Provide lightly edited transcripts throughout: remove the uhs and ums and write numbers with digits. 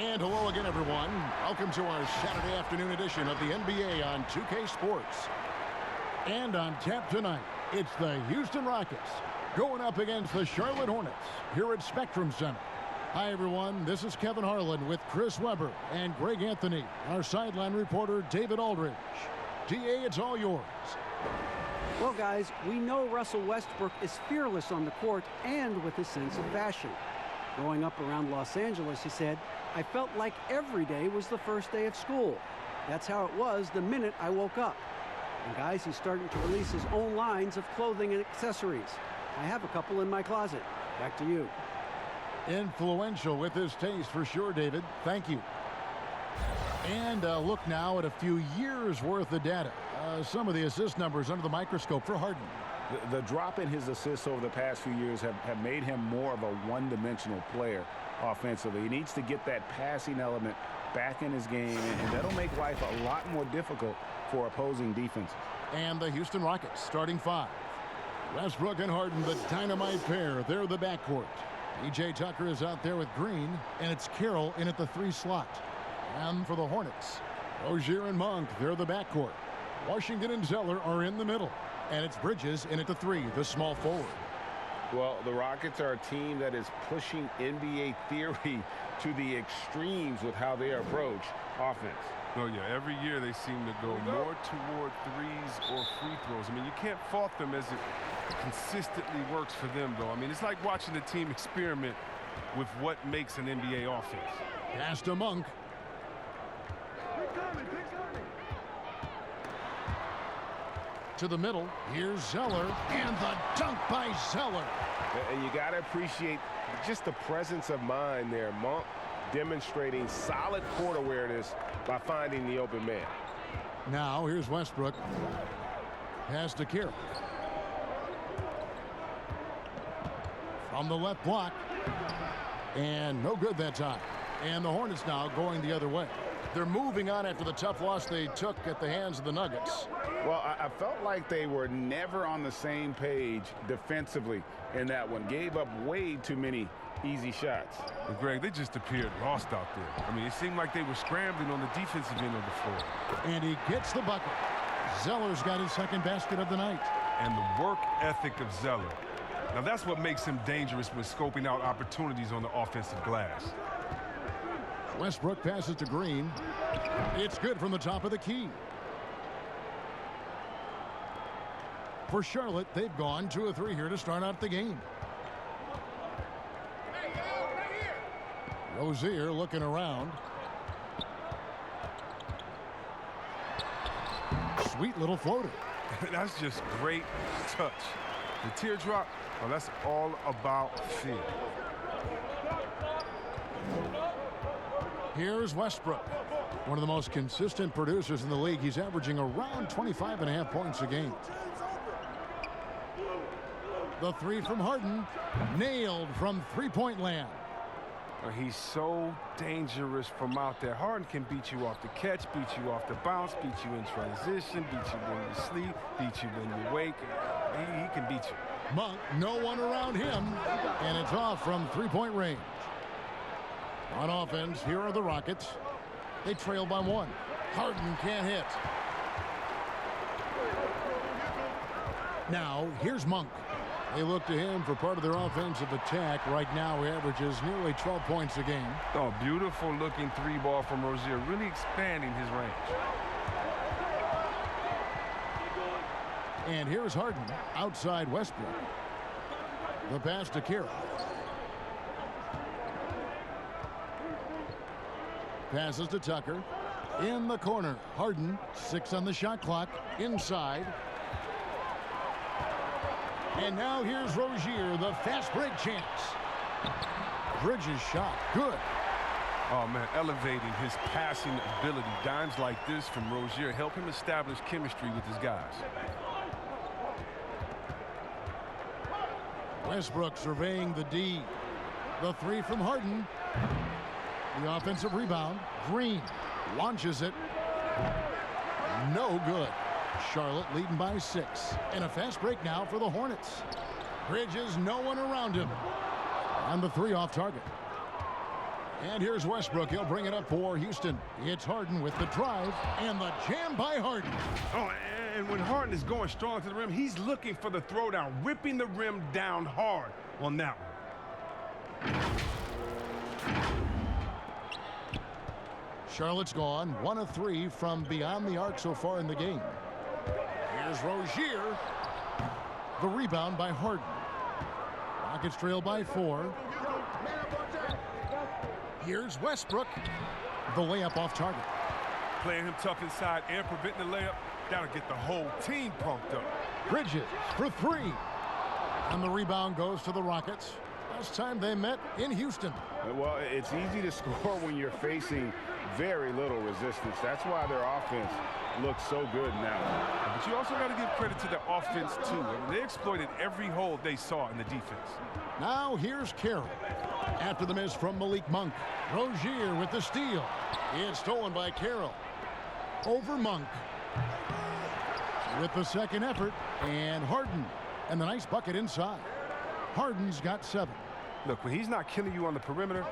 And hello again, everyone. Welcome to our Saturday afternoon edition of the NBA on 2K Sports. And on tap tonight, it's the Houston Rockets going up against the Charlotte Hornets here at Spectrum Center. Hi, everyone. This is Kevin Harlan with Chris Webber and Greg Anthony, our sideline reporter, David Aldridge. DA, it's all yours. Well, guys, we know Russell Westbrook is fearless on the court and with a sense of fashion. Growing up around Los Angeles, he said, I felt like every day was the first day of school. That's how it was the minute I woke up. And guys, he's starting to release his own lines of clothing and accessories. I have a couple in my closet. Back to you. Influential with his taste for sure, David. Thank you. And look now at a few years worth of data. Some of the assist numbers under the microscope for Harden. The drop in his assists over the past few years have made him more of a one-dimensional player offensively. He needs to get that passing element back in his game, and that'll make life a lot more difficult for opposing defenses. And the Houston Rockets starting five. Westbrook and Harden, the dynamite pair. They're the backcourt. PJ Tucker is out there with Green, and it's Carroll in at the 3 slot. And for the Hornets, Rozier and Monk, they're the backcourt. Washington and Zeller are in the middle. And it's Bridges in at the 3, the small forward. Well, the Rockets are a team that is pushing NBA theory to the extremes with how they approach offense. Oh, yeah, every year they seem to go more toward threes or free throws. I mean, you can't fault them as it consistently works for them, though. I mean, it's like watching the team experiment with what makes an NBA offense. Pass to Monk. To the middle, here's Zeller, and the dunk by Zeller. And you got to appreciate just the presence of mind there. Monk demonstrating solid court awareness by finding the open man. Now, here's Westbrook. Pass to Carroll. From the left block. And no good that time. And the Hornets now going the other way. They're moving on after the tough loss they took at the hands of the Nuggets. Well, I felt like they were never on the same page defensively in that one. Gave up way too many easy shots. But Greg, they just appeared lost out there. I mean, it seemed like they were scrambling on the defensive end of the floor. And he gets the bucket. Zeller's got his second basket of the night. And the work ethic of Zeller. Now, that's what makes him dangerous when scoping out opportunities on the offensive glass. Westbrook passes to Green. It's good from the top of the key. For Charlotte, they've gone 2 of 3 here to start out the game. Rozier looking around. Sweet little floater. That's just great touch. The teardrop, well, that's all about feel. Here's Westbrook, one of the most consistent producers in the league. He's averaging around 25.5 points a game. The 3 from Harden, nailed from three-point land. He's so dangerous from out there. Harden can beat you off the catch, beat you off the bounce, beat you in transition, beat you when you sleep, beat you when you wake. He can beat you. Monk, no one around him, and it's off from three-point range. On offense, here are the Rockets. They trail by 1. Harden can't hit. Now, here's Monk. They look to him for part of their offensive attack. Right now, he averages nearly 12 points a game. Oh, beautiful looking 3-ball from Rozier, really expanding his range. And here's Harden outside Westbrook. The pass to Carroll. Passes to Tucker. In the corner, Harden, 6 on the shot clock, inside. And now here's Rozier, the fast break chance. Bridges shot, good. Oh, man, elevating his passing ability. Dimes like this from Rozier help him establish chemistry with his guys. Westbrook surveying the D. The 3 from Harden. The offensive rebound. Green launches it. No good. Charlotte leading by 6. And a fast break now for the Hornets. Bridges, no one around him. And the 3 off target. And here's Westbrook. He'll bring it up for Houston. It's Harden with the drive and the jam by Harden. Oh, and when Harden is going strong to the rim, he's looking for the throwdown, ripping the rim down hard on that one. Charlotte's gone 1 of 3 from beyond the arc so far in the game. Here's Rozier. The rebound by Harden. Rockets trail by 4. Here's Westbrook. The layup off target. Playing him tough inside and preventing the layup. That'll get the whole team pumped up. Bridges for 3. And the rebound goes to the Rockets. Last time they met in Houston. Well, it's easy to score when you're facing very little resistance. That's why their offense looks so good now. But you also got to give credit to the offense, too. I mean, they exploited every hole they saw in the defense. Now here's Carroll. After the miss from Malik Monk. Rozier with the steal. It's stolen by Carroll. Over Monk. With the second effort. And Harden. And the nice bucket inside. Harden's got 7. Look, when he's not killing you on the perimeter,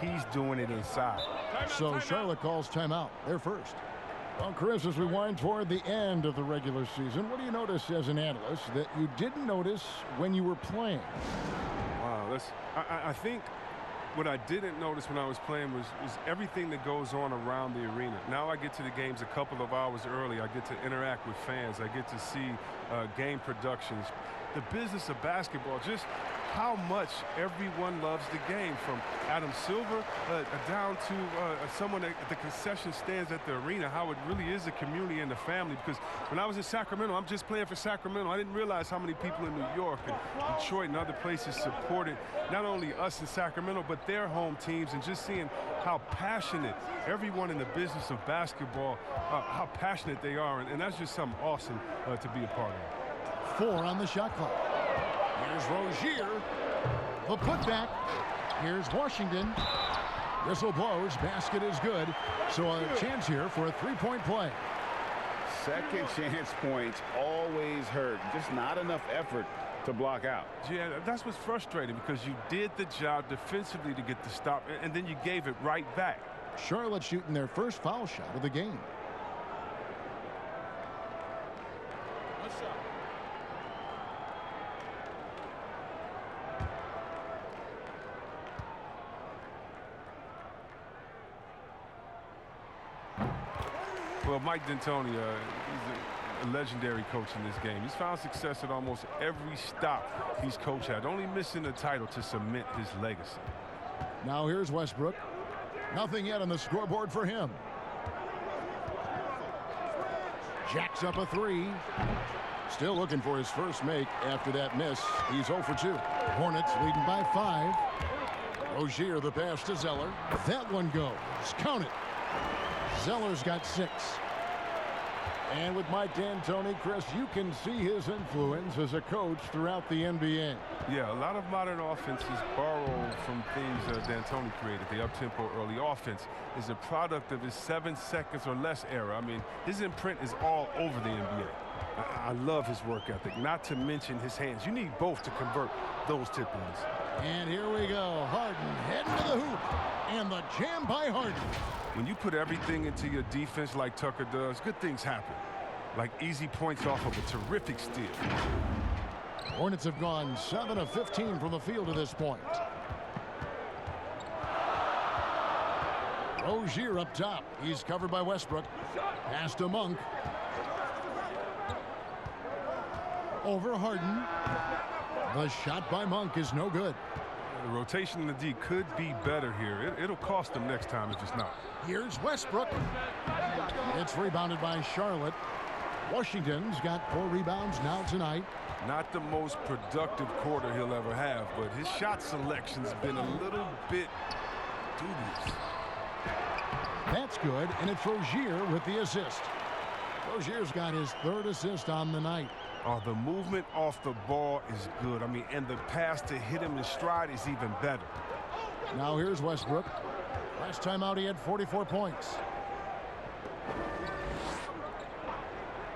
he's doing it inside. So Charlotte calls timeout. They're first. Well, Chris, as we wind toward the end of the regular season, what do you notice as an analyst that you didn't notice when you were playing? Wow, I think what I didn't notice when I was playing was everything that goes on around the arena. Now I get to the games a couple of hours early. I get to interact with fans. I get to see game productions. The business of basketball, just how much everyone loves the game, from Adam Silver down to someone at the concession stands at the arena, how it really is a community and a family. Because when I was in Sacramento, I'm just playing for Sacramento. I didn't realize how many people in New York and Detroit and other places supported not only us in Sacramento, but their home teams, and just seeing how passionate everyone in the business of basketball, how passionate they are. And that's just something awesome to be a part of. 4 on the shot clock. Here's Rozier. The putback. Here's Washington. Whistle blows. Basket is good. So a chance here for a 3-point play. Second chance points always hurt. Just not enough effort to block out. Yeah, that's what's frustrating, because you did the job defensively to get the stop, and then you gave it right back. Charlotte shooting their first foul shot of the game. Well, Mike D'Antoni, he's a legendary coach in this game. He's found success at almost every stop he's coached at, only missing the title to cement his legacy. Now here's Westbrook. Nothing yet on the scoreboard for him. Jacks up a 3. Still looking for his first make after that miss. He's 0 for 2. Hornets leading by 5. Rozier, the pass to Zeller. That one goes. Count it. Zeller's got 6. And with Mike D'Antoni, Chris, you can see his influence as a coach throughout the NBA. Yeah, a lot of modern offenses borrow from things D'Antoni created. The up-tempo early offense is a product of his 7 seconds or less era. I mean, his imprint is all over the NBA. I love his work ethic, not to mention his hands. You need both to convert those tip-ins. And here we go. Harden heading to the hoop. And the jam by Harden. When you put everything into your defense like Tucker does, good things happen. Like easy points off of a terrific steal. Hornets have gone 7 of 15 from the field to this point. Rozier up top. He's covered by Westbrook. Pass to Monk. Over Harden. The shot by Monk is no good. The rotation in the D could be better here. It'll cost them next time if it's not. Here's Westbrook. It's rebounded by Charlotte. Washington's got 4 rebounds now tonight. Not the most productive quarter he'll ever have, but his shot selection's been a little bit dubious. That's good, and it's Rozier with the assist. Rozier's got his 3rd assist on the night. Oh, the movement off the ball is good. I mean, and the pass to hit him in stride is even better. Now here's Westbrook. Last time out, he had 44 points.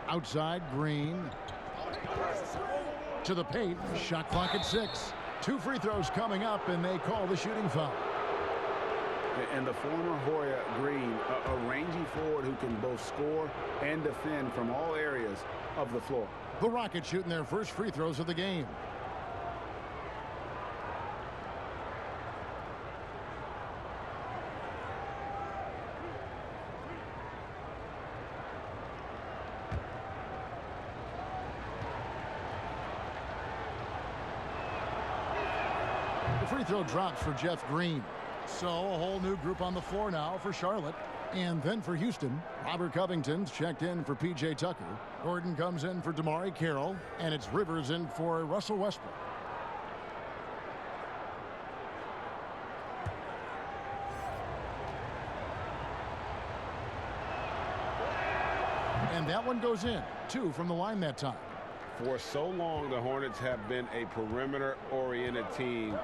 Outside, Green. To the paint. Shot clock at 6. 2 free throws coming up, and they call the shooting foul. And the former Hoya Green, a rangy forward who can both score and defend from all areas of the floor. The Rockets shooting their first free throws of the game. The free throw drops for Jeff Green. So a whole new group on the floor now for Charlotte. And then for Houston, Robert Covington's checked in for P.J. Tucker. Gordon comes in for DeMar Carroll. And it's Rivers in for Russell Westbrook. And that one goes in. 2 from the line that time. For so long, the Hornets have been a perimeter-oriented team.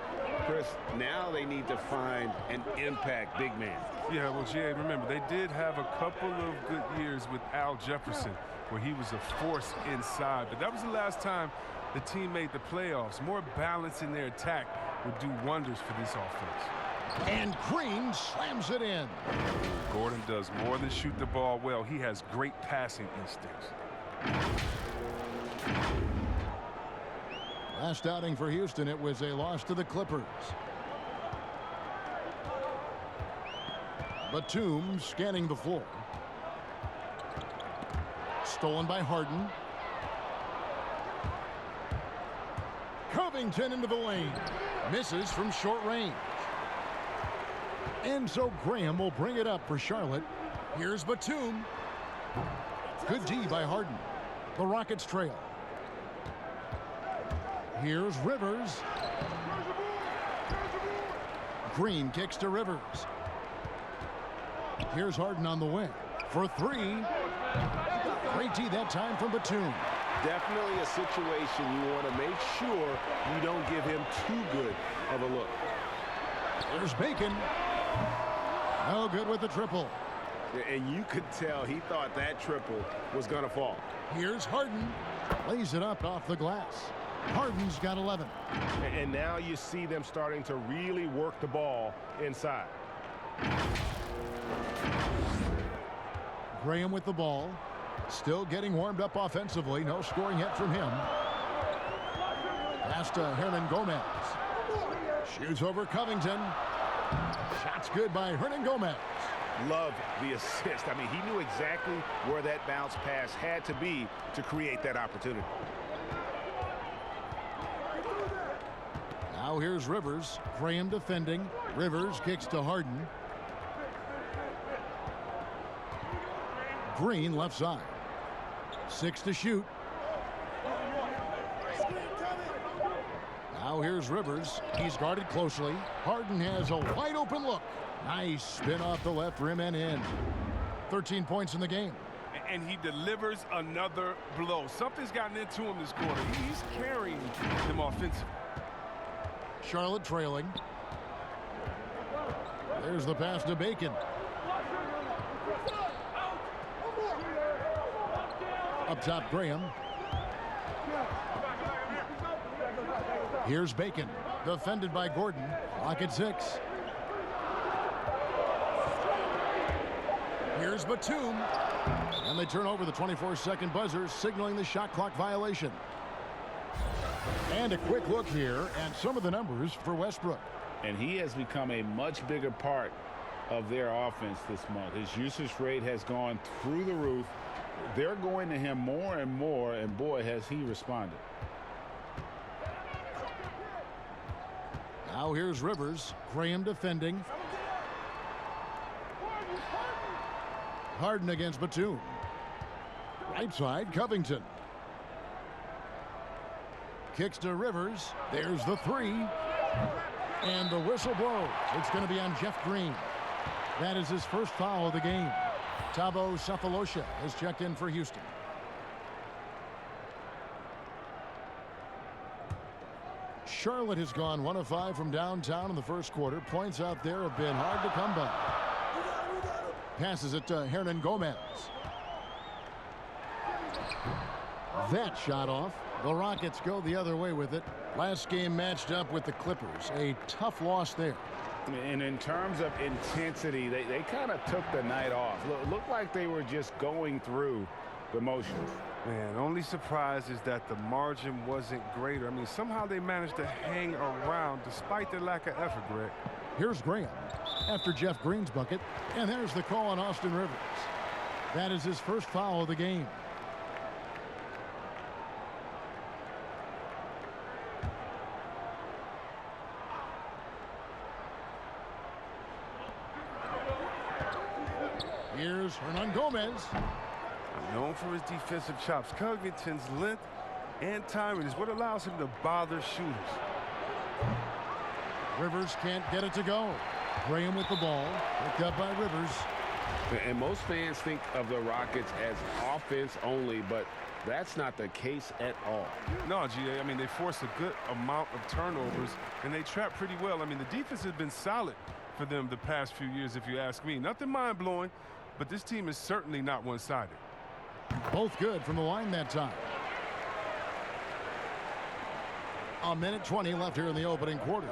Chris, now they need to find an impact big man. Yeah, well, Jay, remember, they did have a couple of good years with Al Jefferson, where he was a force inside. But that was the last time the team made the playoffs. More balance in their attack would do wonders for this offense. And Green slams it in. Gordon does more than shoot the ball well. He has great passing instincts. Last outing for Houston, it was a loss to the Clippers. Batum scanning the floor. Stolen by Harden. Covington into the lane. Misses from short range. And so Graham will bring it up for Charlotte. Here's Batum. Good D by Harden. The Rockets trail. Here's Rivers. Green kicks to Rivers. Here's Harden on the wing for 3. Great D that time from Batum. Definitely a situation you want to make sure you don't give him too good of a look. There's Bacon. No good with the triple. And you could tell he thought that triple was going to fall. Here's Harden. Lays it up off the glass. Harden's got 11. And now you see them starting to really work the ball inside. Graham with the ball. Still getting warmed up offensively. No scoring yet from him. Pass to Hernan Gomez. Shoots over Covington. Shot's good by Hernan Gomez. Love the assist. I mean, he knew exactly where that bounce pass had to be to create that opportunity. Now here's Rivers. Graham defending. Rivers kicks to Harden. Green left side. 6 to shoot. Now here's Rivers. He's guarded closely. Harden has a wide open look. Nice spin off the left rim and in. 13 points in the game. And he delivers another blow. Something's gotten into him this quarter. He's carrying them offensively. Charlotte trailing. There's the pass to Bacon. Up top, Graham. Here's Bacon. Defended by Gordon. Clock at 6. Here's Batum. And they turn over the 24-second buzzer, signaling the shot clock violation. And a quick look here at some of the numbers for Westbrook. And he has become a much bigger part of their offense this month. His usage rate has gone through the roof. They're going to him more and more, and boy, has he responded. Now here's Rivers. Graham defending. Harden against Batum. Right side, Covington. Kicks to Rivers. There's the 3. And the whistle blows. It's going to be on Jeff Green. That is his first foul of the game. Thabo Sefolosha has checked in for Houston. Charlotte has gone 1 of 5 from downtown in the first quarter. Points out there have been hard to come by. Passes it to Hernan Gomez. That shot off. The Rockets go the other way with it. Last game matched up with the Clippers. A tough loss there. And in terms of intensity, they kind of took the night off. Looked like they were just going through the motions. Man, only surprise is that the margin wasn't greater. I mean, somehow they managed to hang around despite their lack of effort, Greg. Here's Graham after Jeff Green's bucket, and there's the call on Austin Rivers. That is his first foul of the game. Here's Hernan Gomez. Known for his defensive chops, Covington's length and timing is what allows him to bother shooters. Rivers can't get it to go. Graham with the ball, picked up by Rivers. And most fans think of the Rockets as offense only, but that's not the case at all. No, GA, I mean, they force a good amount of turnovers, and they trap pretty well. I mean, the defense has been solid for them the past few years, if you ask me. Nothing mind-blowing, but this team is certainly not one-sided. Both good from the line that time. A minute 20 left here in the opening quarter.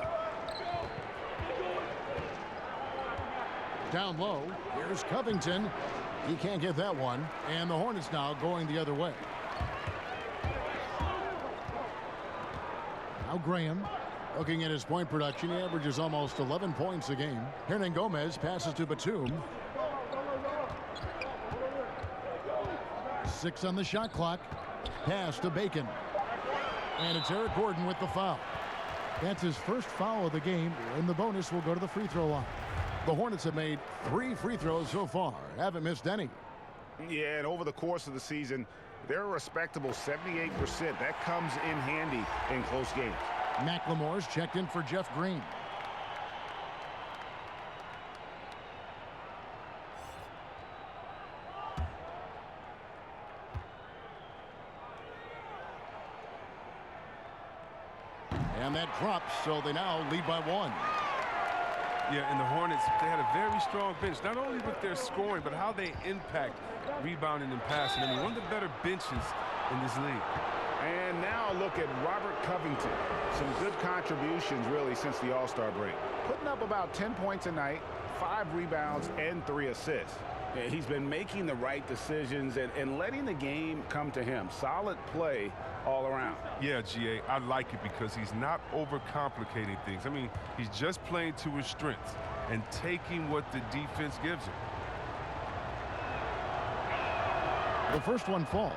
Down low, here's Covington. He can't get that one, and the Hornets now going the other way. Now Graham, looking at his point production, he averages almost 11 points a game. Hernan Gomez passes to Batum. 6 on the shot clock. Pass to Bacon. And it's Eric Gordon with the foul. That's his first foul of the game, and the bonus will go to the free throw line. The Hornets have made 3 free throws so far. Haven't missed any. Yeah, and over the course of the season, they're a respectable 78%. That comes in handy in close games. McLemore's checked in for Jeff Green. And that drops, so they now lead by 1. Yeah, and the Hornets, they had a very strong bench, not only with their scoring, but how they impact rebounding and passing. I mean, one of the better benches in this league. And now look at Robert Covington. Some good contributions, really, since the All-Star break. Putting up about 10 points a night, 5 rebounds, and 3 assists. He's been making the right decisions and letting the game come to him. Solid play all around. Yeah, GA, I like it because he's not overcomplicating things. I mean, he's just playing to his strengths and taking what the defense gives him. The first one falls.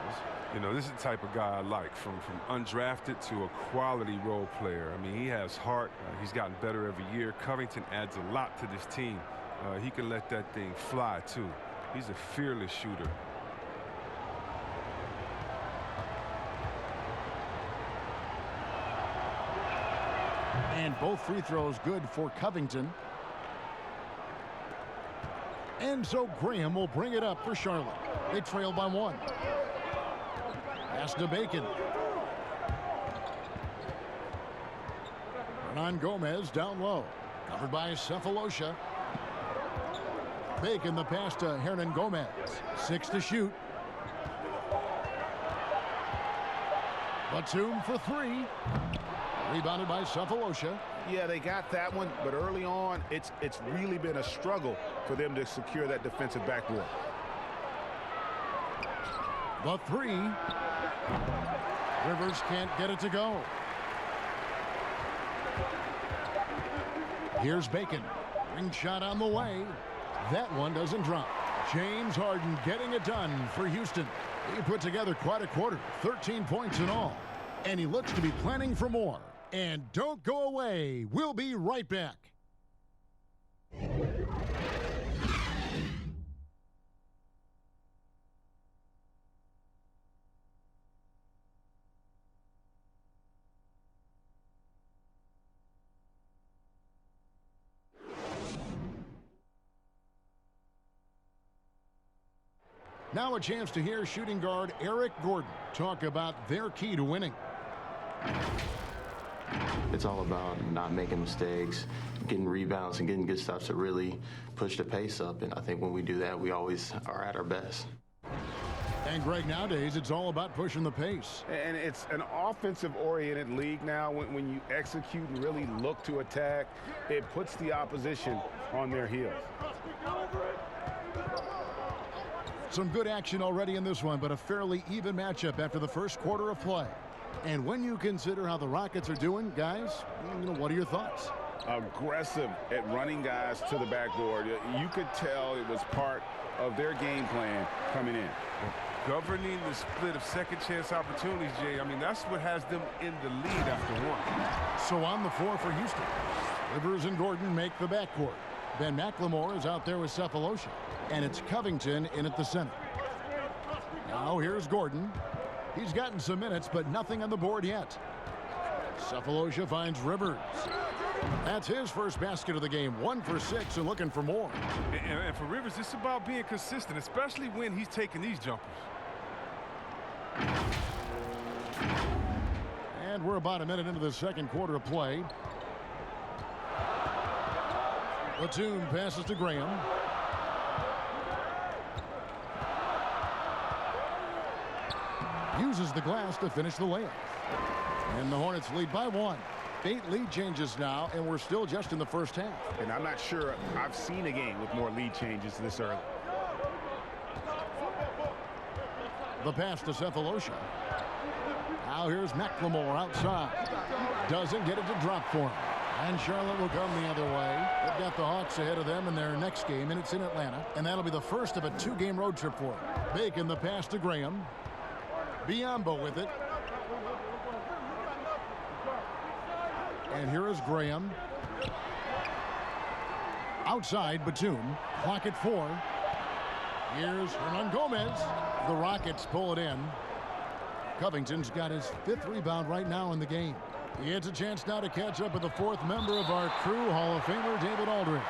You know, this is the type of guy I like, from undrafted to a quality role player. I mean, he has heart. He's gotten better every year. Covington adds a lot to this team. He can let that thing fly, too. He's a fearless shooter. And both free throws good for Covington. And so Graham will bring it up for Charlotte. They trail by 1. Pass to Bacon. Hernan Gomez down low. Covered by Cephalosha. Bacon the pass to Hernan Gomez. 6 to shoot. Batum for 3. Rebounded by Cephalosha. Yeah, they got that one, but early on, it's really been a struggle for them to secure that defensive backboard. The 3. Rivers can't get it to go. Here's Bacon. Ring shot on the way. That one doesn't drop. James Harden getting it done for Houston. He put together quite a quarter, 13 points in all. And he looks to be planning for more. And don't go away. We'll be right back. Now a chance to hear shooting guard Eric Gordon talk about their key to winning. It's all about not making mistakes, getting rebounds, and getting good stops to really push the pace up. And I think when we do that, we always are at our best. And Greg, nowadays it's all about pushing the pace. And it's an offensive-oriented league now. When you execute and really look to attack, it puts the opposition on their heels. Some good action already in this one, but a fairly even matchup after the first quarter of play. And when you consider how the Rockets are doing, guys, what are your thoughts? Aggressive at running guys to the backboard. You could tell it was part of their game plan coming in. Governing the split of second chance opportunities, Jay. I mean, that's what has them in the lead after one. So on the floor for Houston, Rivers and Gordon make the backcourt. Ben McLemore is out there with Cephalosha, and it's Covington in at the center. Now here's Gordon. He's gotten some minutes, but nothing on the board yet. Cephalosha finds Rivers. That's his first basket of the game. 1 for 6 and looking for more. And for Rivers, it's about being consistent, especially when he's taking these jumpers. And we're about a minute into the second quarter of play. Batum passes to Graham. Uses the glass to finish the layup. And the Hornets lead by 1. 8 lead changes now, and we're still just in the first half. And I'm not sure I've seen a game with more lead changes this early. The pass to Cephalosha. Now here's McLemore outside. Doesn't get it to drop for him. And Charlotte will come the other way. They've got the Hawks ahead of them in their next game, and it's in Atlanta. And that'll be the first of a 2-game road trip for them. Bacon the pass to Graham. Biombo with it. And here is Graham. Outside, Batum. Clock at 4. Here's Hernangomez. The Rockets pull it in. Covington's got his 5th rebound right now in the game. He gets a chance now to catch up with the 4th member of our crew, Hall of Famer David Aldridge.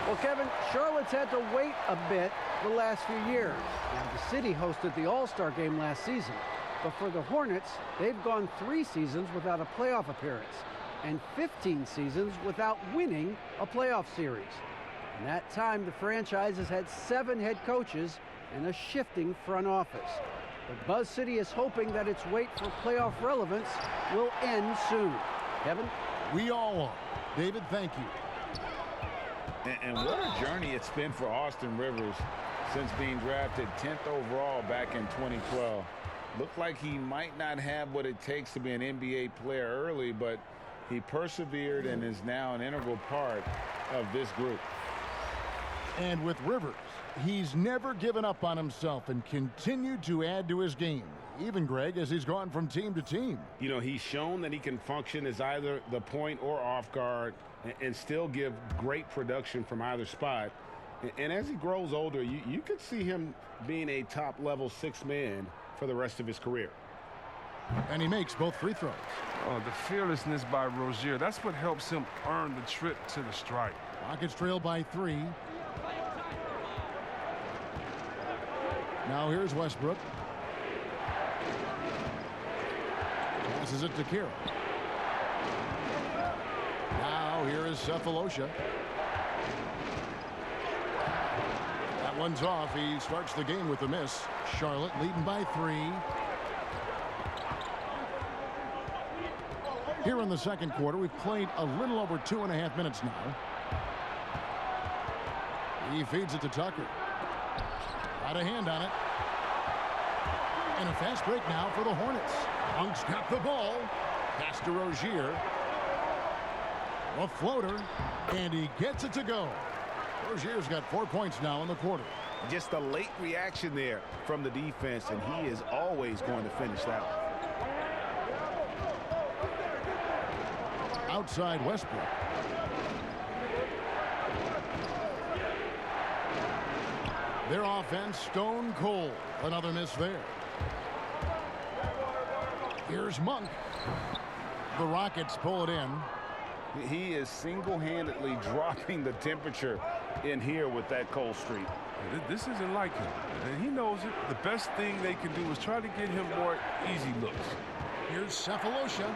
Well, Kevin, Charlotte's had to wait a bit the last few years. Now, the city hosted the All-Star game last season. But for the Hornets, they've gone 3 seasons without a playoff appearance and 15 seasons without winning a playoff series. In that time, the franchise has had 7 head coaches and a shifting front office. But Buzz City is hoping that its wait for playoff relevance will end soon. Kevin? We all are. David, thank you. And what a journey it's been for Austin Rivers since being drafted 10th overall back in 2012. Looked like he might not have what it takes to be an NBA player early, but he persevered and is now an integral part of this group. And with Rivers, he's never given up on himself and continued to add to his game. Even, Greg, as he's gone from team to team. You know, he's shown that he can function as either the point or off guard and still give great production from either spot. And as he grows older, you could see him being a top-level 6th man for the rest of his career. And he makes both free throws. Oh, the fearlessness by Rozier, that's what helps him earn the trip to the stripe. Rockets trail by 3. Now here's Westbrook. Passes it to Kira. Now here is Cephalosha. That one's off. He starts the game with a miss. Charlotte leading by 3. Here in the second quarter, we've played a little over 2.5 minutes now. He feeds it to Tucker. Got a hand on it. And a fast break now for the Hornets. Monk's got the ball. Pass to Rozier. A floater. And he gets it to go. Rozier's got 4 points now in the quarter. Just a late reaction there from the defense, and he is always going to finish that one. Outside Westbrook. Their offense stone cold. Another miss there. Here's Monk. The Rockets pull it in. He is single-handedly dropping the temperature in here with that cold streak. This isn't like him, and he knows it. The best thing they can do is try to get him more easy looks. Here's Cephalosha.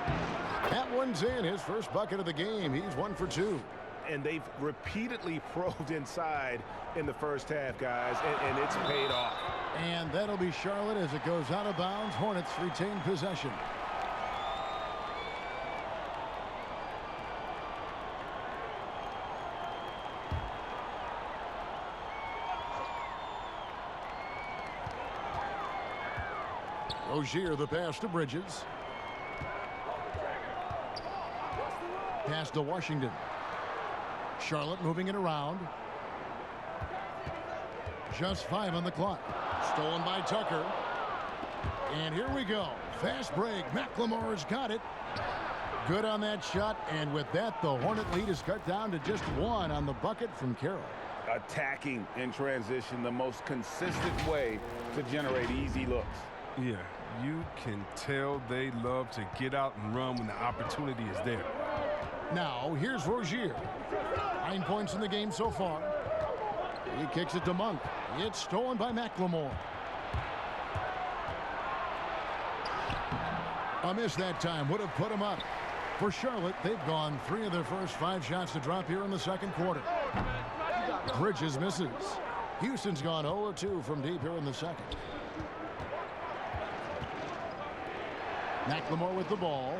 That one's in. His first bucket of the game. He's 1 for 2. And they've repeatedly probed inside in the first half, guys, and it's paid off. And that'll be Charlotte as it goes out of bounds. Hornets retain possession. Rozier, the pass to Bridges. Pass to Washington. Charlotte moving it around. Just 5 on the clock. Stolen by Tucker. And here we go. Fast break. McLemore's got it. Good on that shot. And with that, the Hornet lead is cut down to just 1 on the bucket from Carroll. Attacking in transition, the most consistent way to generate easy looks. Yeah, you can tell they love to get out and run when the opportunity is there. Now, here's Rozier. 9 points in the game so far. He kicks it to Monk. It's stolen by McLemore. A miss that time would have put him up. For Charlotte, they've gone 3 of their first 5 shots to drop here in the second quarter. Bridges misses. Houston's gone 0 of 2 from deep here in the second. McLemore with the ball.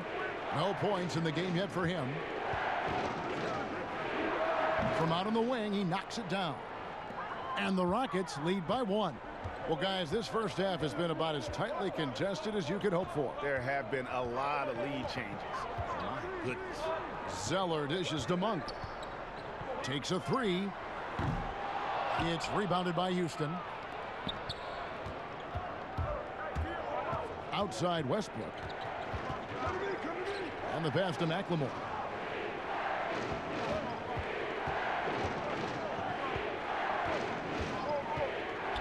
No points in the game yet for him. From out on the wing, he knocks it down. And the Rockets lead by 1. Well, guys, this first half has been about as tightly contested as you could hope for. There have been a lot of lead changes. My goodness. Zeller dishes to Monk. Takes a 3. It's rebounded by Houston. Outside Westbrook. And the pass to McLemore.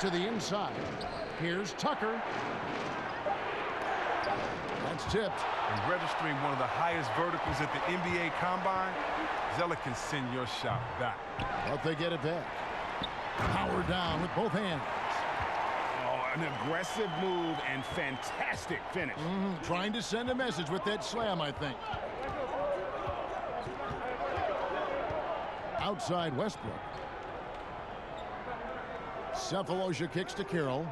To the inside. Here's Tucker. That's tipped. And registering one of the highest verticals at the NBA Combine, Zeller can send your shot back. But they get it back. Power down with both hands. Oh, an aggressive move and fantastic finish. Trying to send a message with that slam, I think. Outside Westbrook. Cephalosha kicks to Carroll.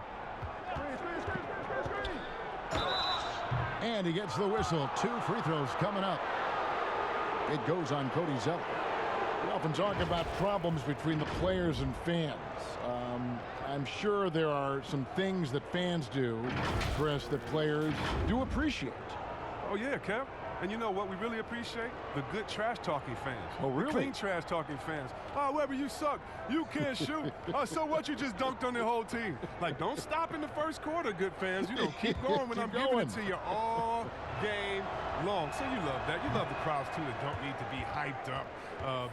And he gets the whistle. 2 free throws coming up. It goes on Cody Zeller. We often talk about problems between the players and fans. I'm sure there are some things that fans do, Chris, that players do appreciate. Oh, yeah, Kev. And you know what we really appreciate? The good trash-talking fans. Oh, really? The clean trash-talking fans. Oh, Weber, you suck. You can't shoot. So what? You just dunked on the whole team. Like, don't stop in the first quarter, good fans. You know, keep going when I'm giving it to you all game long. So you love that. You love the crowds, too, that don't need to be hyped up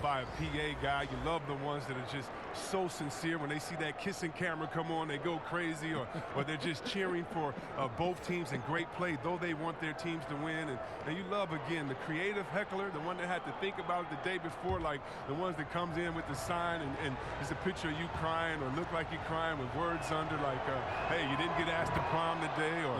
by a PA guy. You love the ones that are just so sincere. When they see that kissing camera come on, they go crazy, or they're just cheering for both teams and great play, though they want their teams to win. And you love, again, the creative heckler, the one that had to think about it the day before, like the ones that comes in with the sign and it's a picture of you crying or look like you're crying with words under, like, hey, you didn't get asked to prom today, or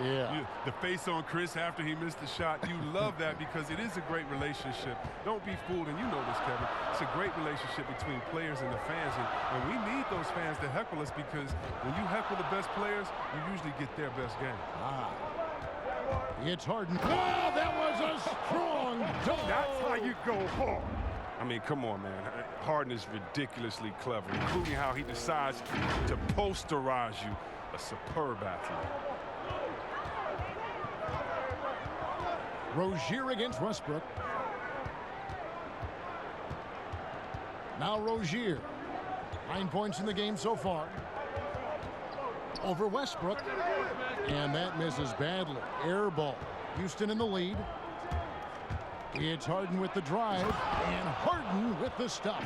the face on Chris after he missed the shot. You love that because it is a great relationship. Don't be fooled, and you know this, Kevin. It's a great relationship between players and the fans, and we need those fans to heckle us, because when you heckle the best players, you usually get their best game. It's Harden. Oh, that was a strong dunk. That's how you go hard. I mean, come on, man. Harden is ridiculously clever, including how he decides to posterize you. A superb athlete. Rozier against Westbrook. Now Rozier. 9 points in the game so far. Over Westbrook. And that misses badly. Air ball. Houston in the lead. It's Harden with the drive. And Harden with the stuff.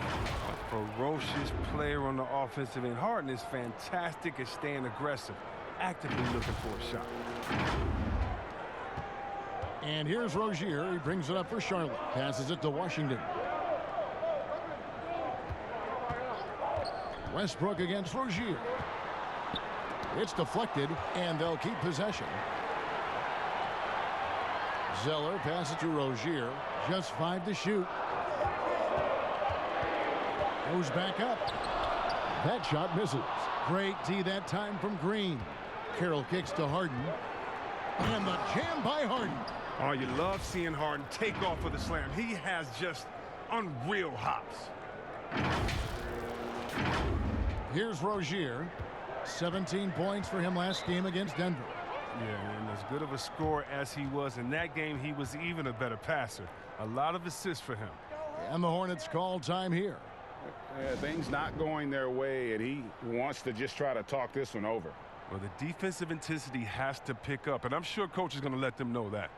A ferocious player on the offensive end. Harden is fantastic at staying aggressive. Actively looking for a shot. And here's Rozier. He brings it up for Charlotte. Passes it to Washington. Westbrook against Rozier. It's deflected, and they'll keep possession. Zeller passes to Rozier. Just 5 to shoot. Goes back up. That shot misses. Great D that time from Green. Carroll kicks to Harden. And the jam by Harden. Oh, you love seeing Harden take off with a slam. He has just unreal hops. Here's Rozier. 17 points for him last game against Denver. Yeah, and as good of a scorer as he was in that game, he was even a better passer. A lot of assists for him. And the Hornets call time here. Things not going their way, and he wants to just try to talk this one over. Well, the defensive intensity has to pick up, and I'm sure coach is going to let them know that.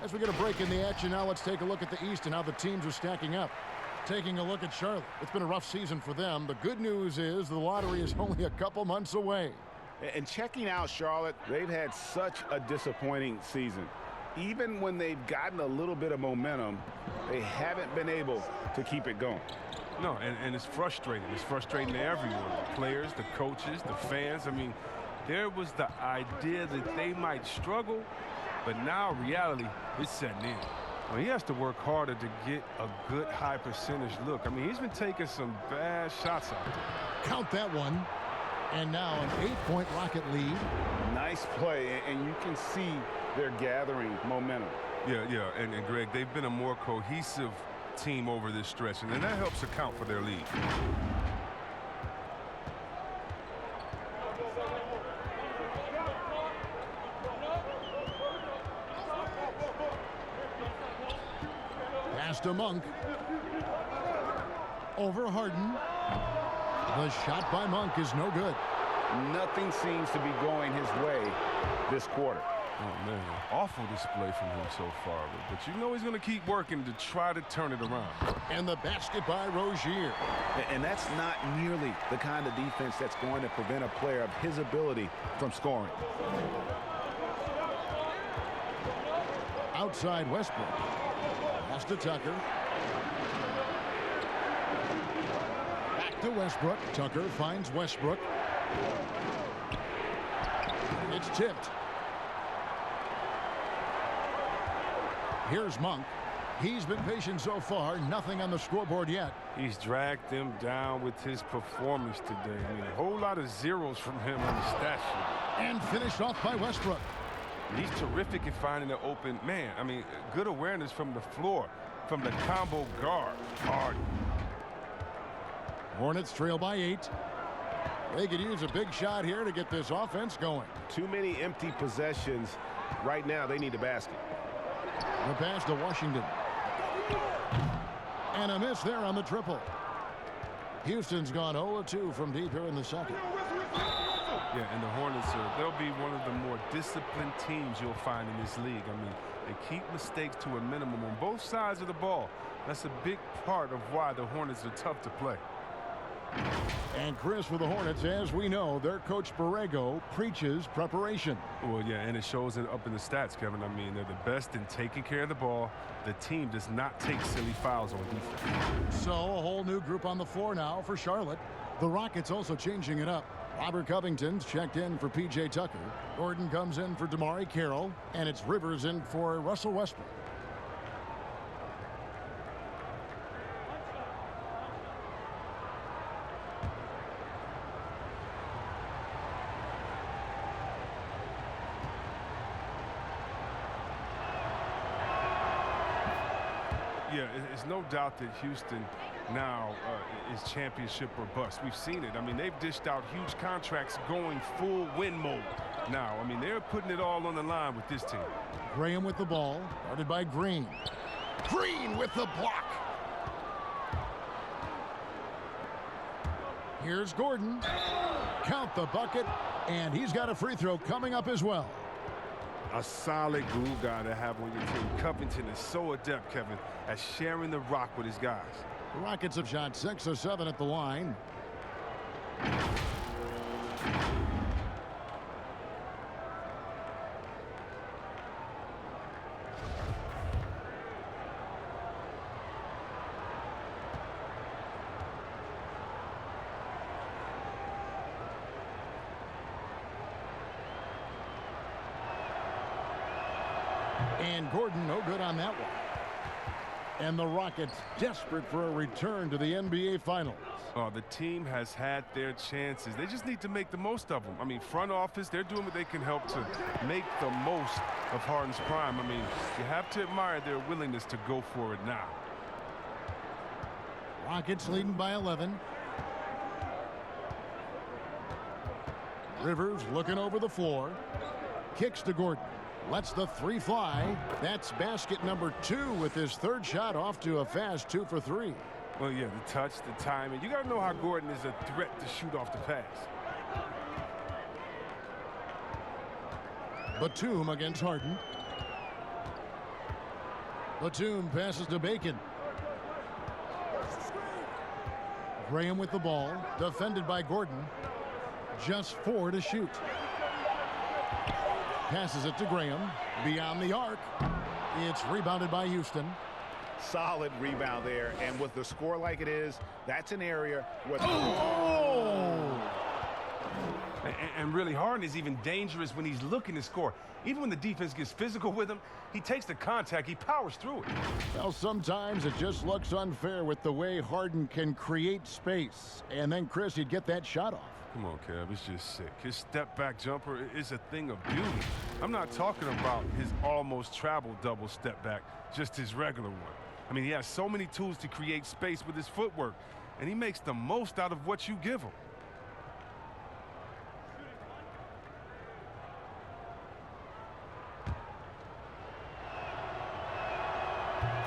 As we get a break in the action now, let's take a look at the East and how the teams are stacking up. Taking a look at Charlotte. It's been a rough season for them. The good news is the lottery is only a couple months away. And checking out Charlotte, they've had such a disappointing season. Even when they've gotten a little bit of momentum, they haven't been able to keep it going. No, and it's frustrating. It's frustrating to everyone. The players, the coaches, the fans. I mean, there was the idea that they might struggle, but now reality is setting in. Well, he has to work harder to get a good high percentage look. I mean, he's been taking some bad shots out there. Count that one. And now an 8-point Rocket lead. Nice play, and you can see they're gathering momentum. Yeah, and Greg, they've been a more cohesive team over this stretch, and then that helps account for their lead. Pass to Monk. Over Harden. The shot by Monk is no good. Nothing seems to be going his way this quarter. Oh, man, awful display from him so far. But you know he's going to keep working to try to turn it around. And the basket by Rozier. And that's not nearly the kind of defense that's going to prevent a player of his ability from scoring. Outside Westbrook. Pass to Tucker. Back to Westbrook. Tucker finds Westbrook. It's tipped. Here's Monk. He's been patient so far. Nothing on the scoreboard yet. He's dragged them down with his performance today. I mean, a whole lot of zeros from him on the stat sheet. And finished off by Westbrook. He's terrific at finding an open man. I mean, good awareness from the floor, from the combo guard. Hard. Hornets trail by 8. They could use a big shot here to get this offense going. Too many empty possessions. Right now, they need a basket. The pass to Washington. And a miss there on the triple. Houston's gone 0-2 from deep here in the second. Yeah, and the Hornets, they'll be one of the more disciplined teams you'll find in this league. I mean, they keep mistakes to a minimum on both sides of the ball. That's a big part of why the Hornets are tough to play. And Chris, for the Hornets, as we know, their coach Borrego preaches preparation. Well, yeah, and it shows it up in the stats, Kevin. I mean, they're the best in taking care of the ball. The team does not take silly fouls on defense. So a whole new group on the floor now for Charlotte. The Rockets also changing it up. Robert Covington's checked in for P.J. Tucker. Gordon comes in for DeMarre Carroll. And it's Rivers in for Russell Westbrook. Yeah, it's no doubt that Houston now is championship or bust. We've seen it. I mean, they've dished out huge contracts going full win mode now. I mean, they're putting it all on the line with this team. Graham with the ball, guarded by Green. Green with the block. Here's Gordon. Count the bucket, and he's got a free throw coming up as well. A solid glue guy to have on your team. Covington is so adept, Kevin, at sharing the rock with his guys. The Rockets have shot 6 or 7 at the line. And And Gordon, no good on that one. And the Rockets desperate for a return to the NBA Finals. Oh, the team has had their chances. They just need to make the most of them. I mean, front office, they're doing what they can help to make the most of Harden's prime. I mean, you have to admire their willingness to go for it now. Rockets leading by 11. Rivers looking over the floor. Kicks to Gordon. Lets the three fly. That's basket number 2 with his third shot off to a fast 2 for 3. Well, yeah, the touch, the timing. You got to know how Gordon is a threat to shoot off the pass. Batum against Harden. Batum passes to Bacon. Graham with the ball. Defended by Gordon. Just 4 to shoot. Passes it to Graham. Beyond the arc. It's rebounded by Houston. Solid rebound there, and with the score like it is, that's an area where and really, Harden is even dangerous when he's looking to score. Even when the defense gets physical with him, he takes the contact, he powers through it. Well, sometimes it just looks unfair with the way Harden can create space. And then, Chris, he'd get that shot off. Come on, Kev, it's just sick. His step-back jumper is a thing of beauty. I'm not talking about his almost travel double step-back, just his regular one. I mean, he has so many tools to create space with his footwork, and he makes the most out of what you give him.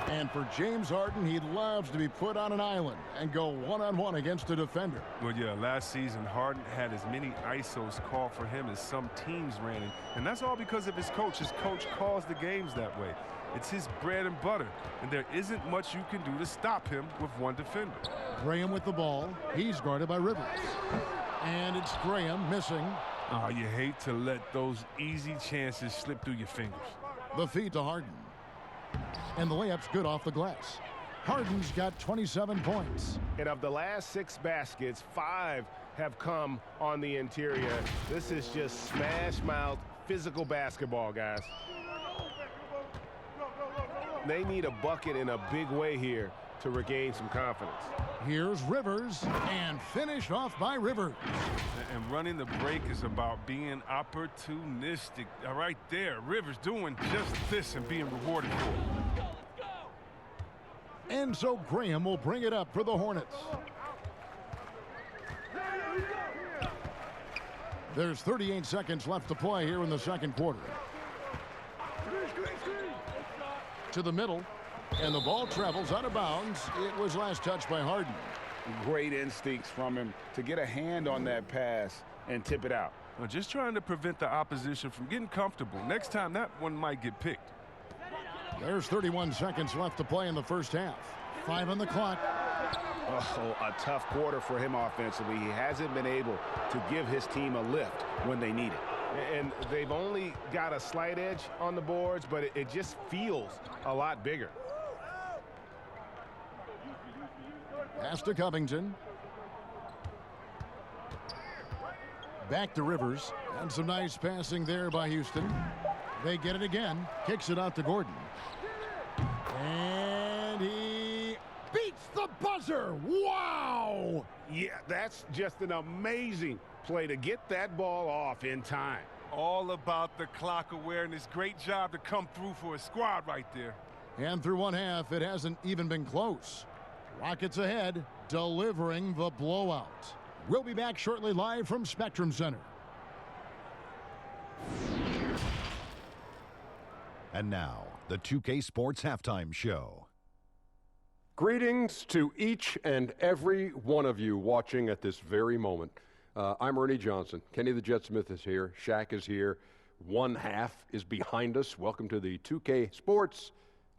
And for James Harden, he loves to be put on an island and go one-on-one against a defender. Well, yeah, last season, Harden had as many ISOs called for him as some teams ran in, and that's all because of his coach. His coach calls the games that way. It's his bread and butter, and there isn't much you can do to stop him with one defender. Graham with the ball. He's guarded by Rivers. And it's Graham missing. Oh, you hate to let those easy chances slip through your fingers. The feed to Harden. And the layup's good off the glass. Harden's got 27 points. And of the last 6 baskets, 5 have come on the interior. This is just smash-mouth physical basketball, guys. They need a bucket in a big way here to regain some confidence. Here's Rivers, and finished off by Rivers. And running the break is about being opportunistic. Right there, Rivers doing just this and being rewarded for it. And so Graham will bring it up for the Hornets. There's 38 seconds left to play here in the second quarter. To the middle, and the ball travels out of bounds. It was last touched by Harden. great instincts from him to get a hand on that pass and tip it out. Well, just trying to prevent the opposition from getting comfortable. Next time, that one might get picked. There's 31 seconds left to play in the first half. 5 on the clock. Oh, a tough quarter for him offensively. He hasn't been able to give his team a lift when they need it. And they've only got a slight edge on the boards, but it just feels a lot bigger. Pass to Covington. Back to Rivers. And some nice passing there by Houston. They get it again. Kicks it out to Gordon. And he beats the buzzer. Wow! Yeah, that's just an amazing play to get that ball off in time. All about the clock awareness. Great job to come through for a squad right there. And through one half, it hasn't even been close. Rockets ahead, delivering the blowout. We'll be back shortly live from Spectrum Center. And now, the 2K Sports Halftime Show. Greetings to each and every one of you watching at this very moment. I'm Ernie Johnson. Kenny the Jet Smith is here. Shaq is here. One half is behind us. Welcome to the 2K Sports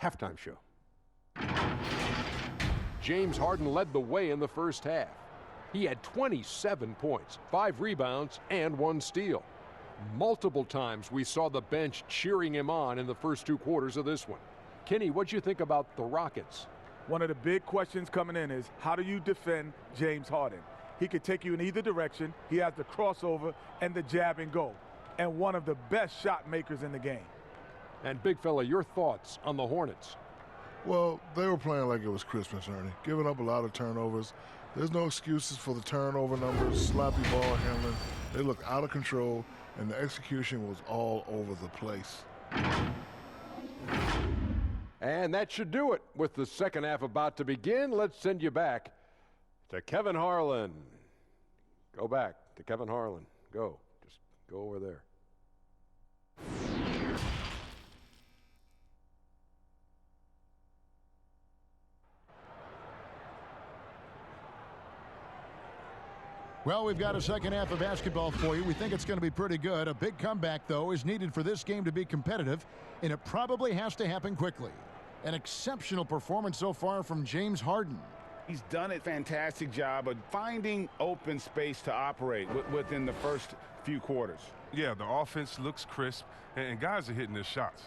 Halftime Show. James Harden led the way in the first half. He had 27 points, 5 rebounds, and 1 steal. Multiple times we saw the bench cheering him on in the first 2 quarters of this one. Kenny, what'd you think about the Rockets? One of the big questions coming in is, how do you defend James Harden? He could take you in either direction. He has the crossover and the jab and go. And one of the best shot makers in the game. And big fella, your thoughts on the Hornets? Well, they were playing like it was Christmas, Ernie, giving up a lot of turnovers. There's no excuses for the turnover numbers, sloppy ball handling. They looked out of control, and the execution was all over the place. And that should do it. With the second half about to begin, let's send you back to Kevin Harlan. Go back to Kevin Harlan. Go. Just go over there. Well, we've got a second half of basketball for you. We think it's going to be pretty good. A big comeback, though, is needed for this game to be competitive, and it probably has to happen quickly. An exceptional performance so far from James Harden. He's done a fantastic job of finding open space to operate within the first few quarters. Yeah, the offense looks crisp, and guys are hitting their shots.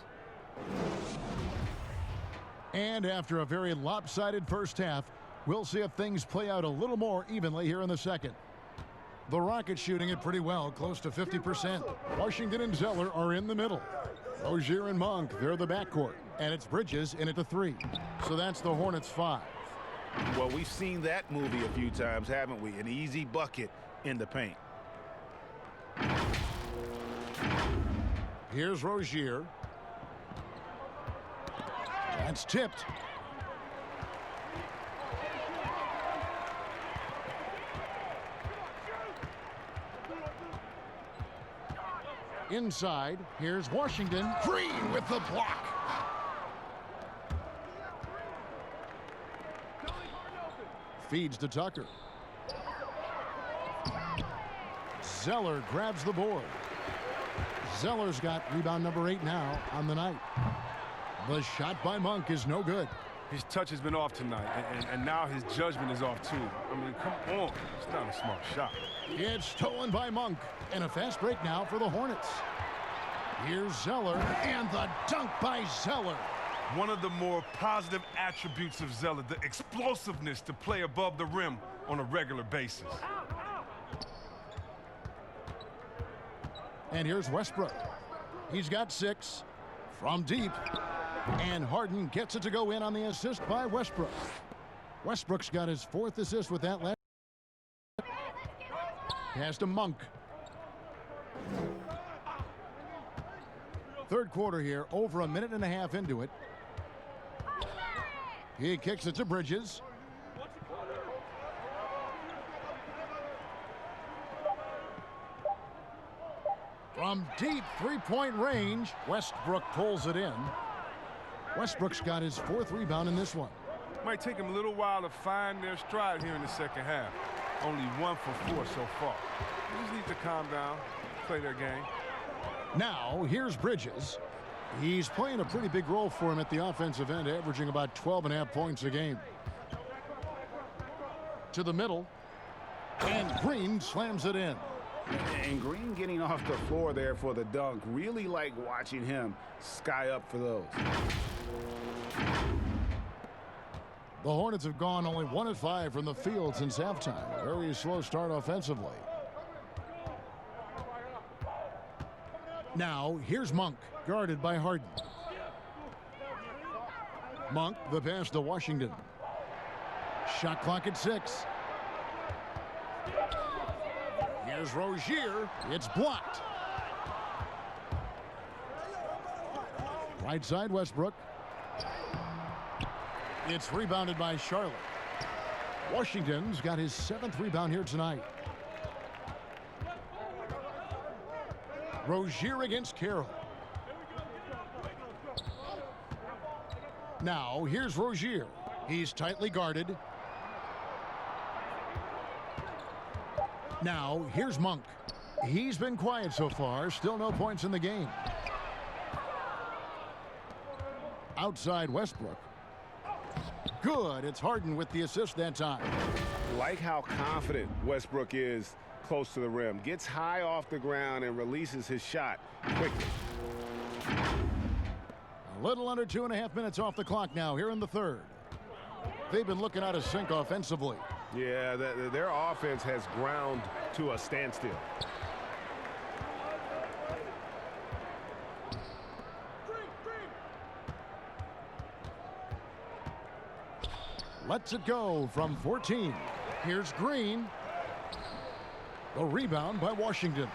And after a very lopsided first half, we'll see if things play out a little more evenly here in the second. The Rockets shooting it pretty well, close to 50%. Washington and Zeller are in the middle. Rozier and Monk, they're the backcourt. And it's Bridges in at the 3. So that's the Hornets 5. Well, we've seen that movie a few times, haven't we? An easy bucket in the paint. Here's Rozier. That's tipped. Inside, here's Washington. Green with the block. Feeds to Tucker. Zeller grabs the board. Zeller's got rebound number 8 now on the night. The shot by Monk is no good. His touch has been off tonight, and now his judgment is off, too. I mean, come on. It's not a smart shot. It's stolen by Monk, and a fast break now for the Hornets. Here's Zeller, and the dunk by Zeller. One of the more positive attributes of Zeller, the explosiveness to play above the rim on a regular basis. And here's Westbrook. He's got 6 from deep. And Harden gets it to go in on the assist by Westbrook. Westbrook's got his 4th assist with that last. Pass to Monk. Third quarter here, over a minute and a half into it. He kicks it to Bridges. From deep three-point range, Westbrook pulls it in. Westbrook's got his 4th rebound in this one. Might take him a little while to find their stride here in the second half. Only 1 for 4 so far. They just need to calm down, play their game. Now, here's Bridges. He's playing a pretty big role for him at the offensive end, averaging about 12.5 points a game. To the middle, and Green slams it in. And Green getting off the floor there for the dunk. Really like watching him sky up for those. The Hornets have gone only 1 of 5 from the field since halftime. A very slow start offensively. Now, here's Monk, guarded by Harden. Monk, the pass to Washington. Shot clock at 6. Here's Rozier. It's blocked. Right side, Westbrook. It's rebounded by Charlotte. Washington's got his 7th rebound here tonight. Rozier against Carroll. Now, here's Rozier. He's tightly guarded. Now, here's Monk. He's been quiet so far. Still no points in the game. Outside Westbrook. Good. It's Harden with the assist that time. Like how confident Westbrook is close to the rim. Gets high off the ground and releases his shot quickly. A little under 2.5 minutes off the clock now here in the third. They've been looking out of sync offensively. Yeah, their offense has ground to a standstill. lets it go from 14. Here's Green. The rebound by Washington.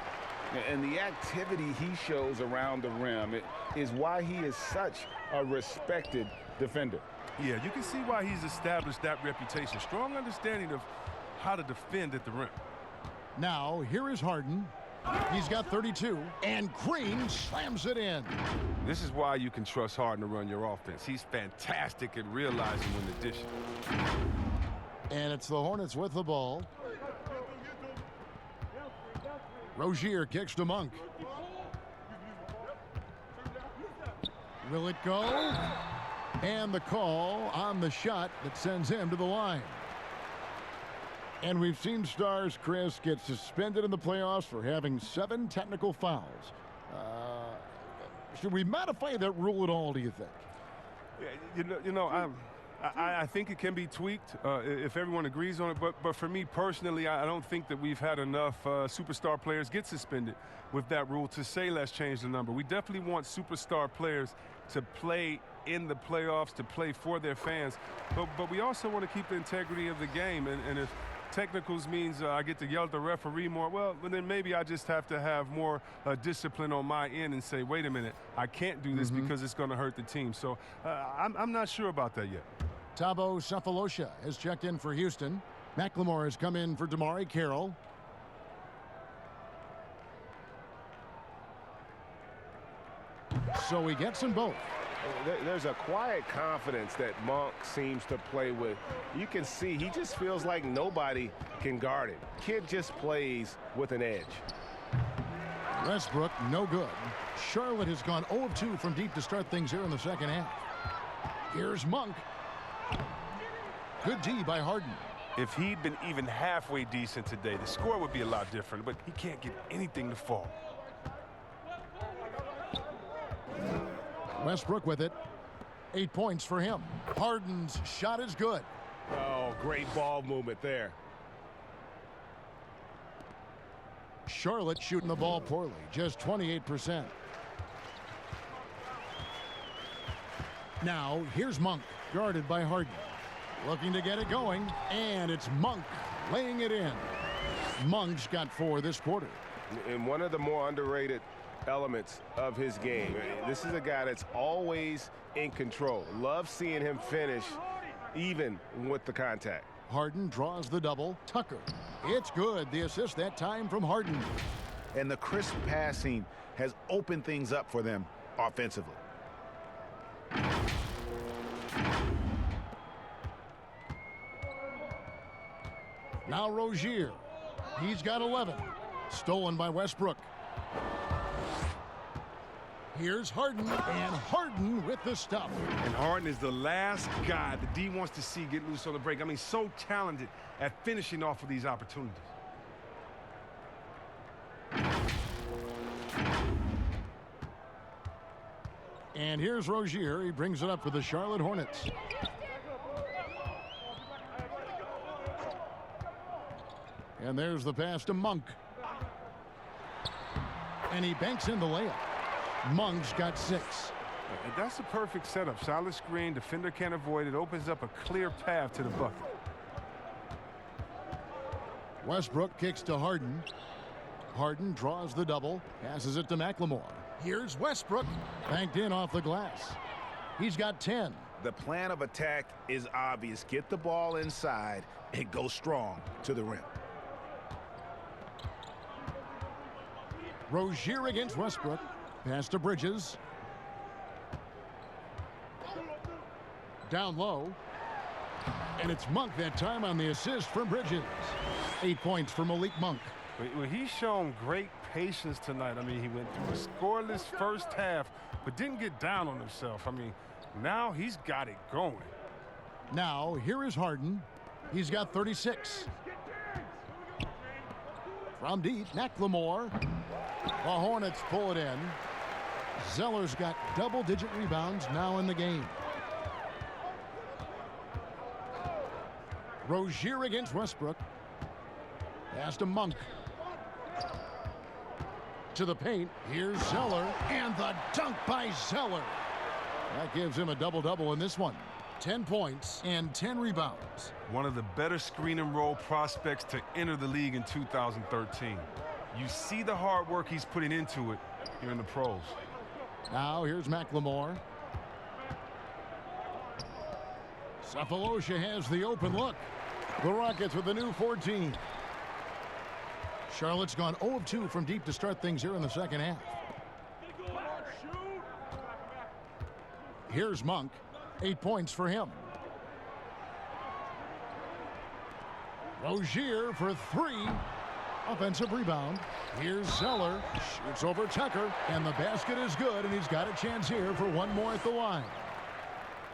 And the activity he shows around the rim is why he is such a respected defender. Yeah, you can see why he's established that reputation. Strong understanding of how to defend at the rim. Now, here is Harden. He's got 32, and Green slams it in. This is why you can trust Harden to run your offense. He's fantastic at realizing when to dish it. And it's the Hornets with the ball. Rozier kicks to Monk. Will it go? And the call on the shot that sends him to the line. And we've seen stars, Chris, get suspended in the playoffs for having 7 technical fouls. Should we modify that rule at all, do you think? I think it can be tweaked if everyone agrees on it. But for me personally, I don't think that we've had enough superstar players get suspended with that rule to say let's change the number. We definitely want superstar players to play in the playoffs, to play for their fans. But we also want to keep the integrity of the game. And if technicals means I get to yell at the referee more, well, then maybe I just have to have more discipline on my end and say, wait a minute, I can't do this because it's going to hurt the team. So I'm not sure about that yet. Thabo Sefolosha has checked in for Houston. McLemore has come in for Damari Carroll. So he gets them both. There's a quiet confidence that Monk seems to play with. You can see he just feels like nobody can guard him. Kid just plays with an edge. Westbrook, no good. Charlotte has gone 0 of 2 from deep to start things here in the second half. Here's Monk. Good D by Harden. If he'd been even halfway decent today, the score would be a lot different, but he can't get anything to fall. Westbrook with it. 8 points for him. Harden's shot is good. Oh, great ball movement there. Charlotte shooting the ball poorly, just 28%. Now, here's Monk, guarded by Harden. Looking to get it going, and it's Monk laying it in. Monk's got 4 this quarter. And one of the more underrated elements of his game. This is a guy that's always in control. Love seeing him finish even with the contact. Harden draws the double. Tucker. It's good. The assist that time from Harden. And the crisp passing has opened things up for them offensively. Now Rozier. He's got 11. Stolen by Westbrook. Here's Harden, and Harden with the stuff. And Harden is the last guy the D wants to see get loose on the break. I mean, so talented at finishing off of these opportunities. And here's Rozier. He brings it up for the Charlotte Hornets. And there's the pass to Monk. And he banks in the layup. Monk's got 6. And that's a perfect setup. Solid screen, defender can't avoid it. Opens up a clear path to the bucket. Westbrook kicks to Harden. Harden draws the double, passes it to McLemore. Here's Westbrook, banked in off the glass. He's got 10. The plan of attack is obvious. Get the ball inside and go strong to the rim. Rozier against Westbrook. Pass to Bridges. Down low. And it's Monk that time on the assist from Bridges. 8 points for Malik Monk. Well, he's shown great patience tonight. I mean, he went through a scoreless first half, but didn't get down on himself. I mean, now he's got it going. Now, here is Harden. He's got 36. From deep, McLemore. The Hornets pull it in. Zeller's got double-digit rebounds now in the game. Rozier against Westbrook. Pass to Monk. To the paint. Here's Zeller. And the dunk by Zeller. That gives him a double-double in this one. 10 points and 10 rebounds. One of the better screen and roll prospects to enter the league in 2013. You see the hard work he's putting into it here in the pros. Now here's McLemore. Cephalosha has the open look. The Rockets with the new 14. Charlotte's gone 0 of 2 from deep to start things here in the second half. Here's Monk. 8 points for him. Rozier for 3. Offensive rebound. Here's Zeller. Shoots over Tucker. And the basket is good, and he's got a chance here for one more at the line.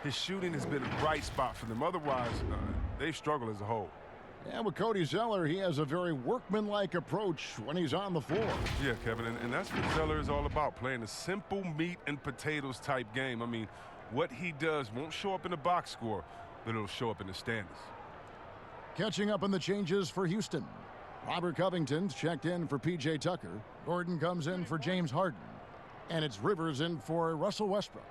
His shooting has been a bright spot for them. Otherwise, they've struggled as a whole. And with Cody Zeller, he has a very workmanlike approach when he's on the floor. Yeah, Kevin, and that's what Zeller is all about, playing a simple meat and potatoes type game. I mean, what he does won't show up in the box score, but it'll show up in the standings. Catching up on the changes for Houston. Robert Covington's checked in for P.J. Tucker. Gordon comes in for James Harden. And it's Rivers in for Russell Westbrook.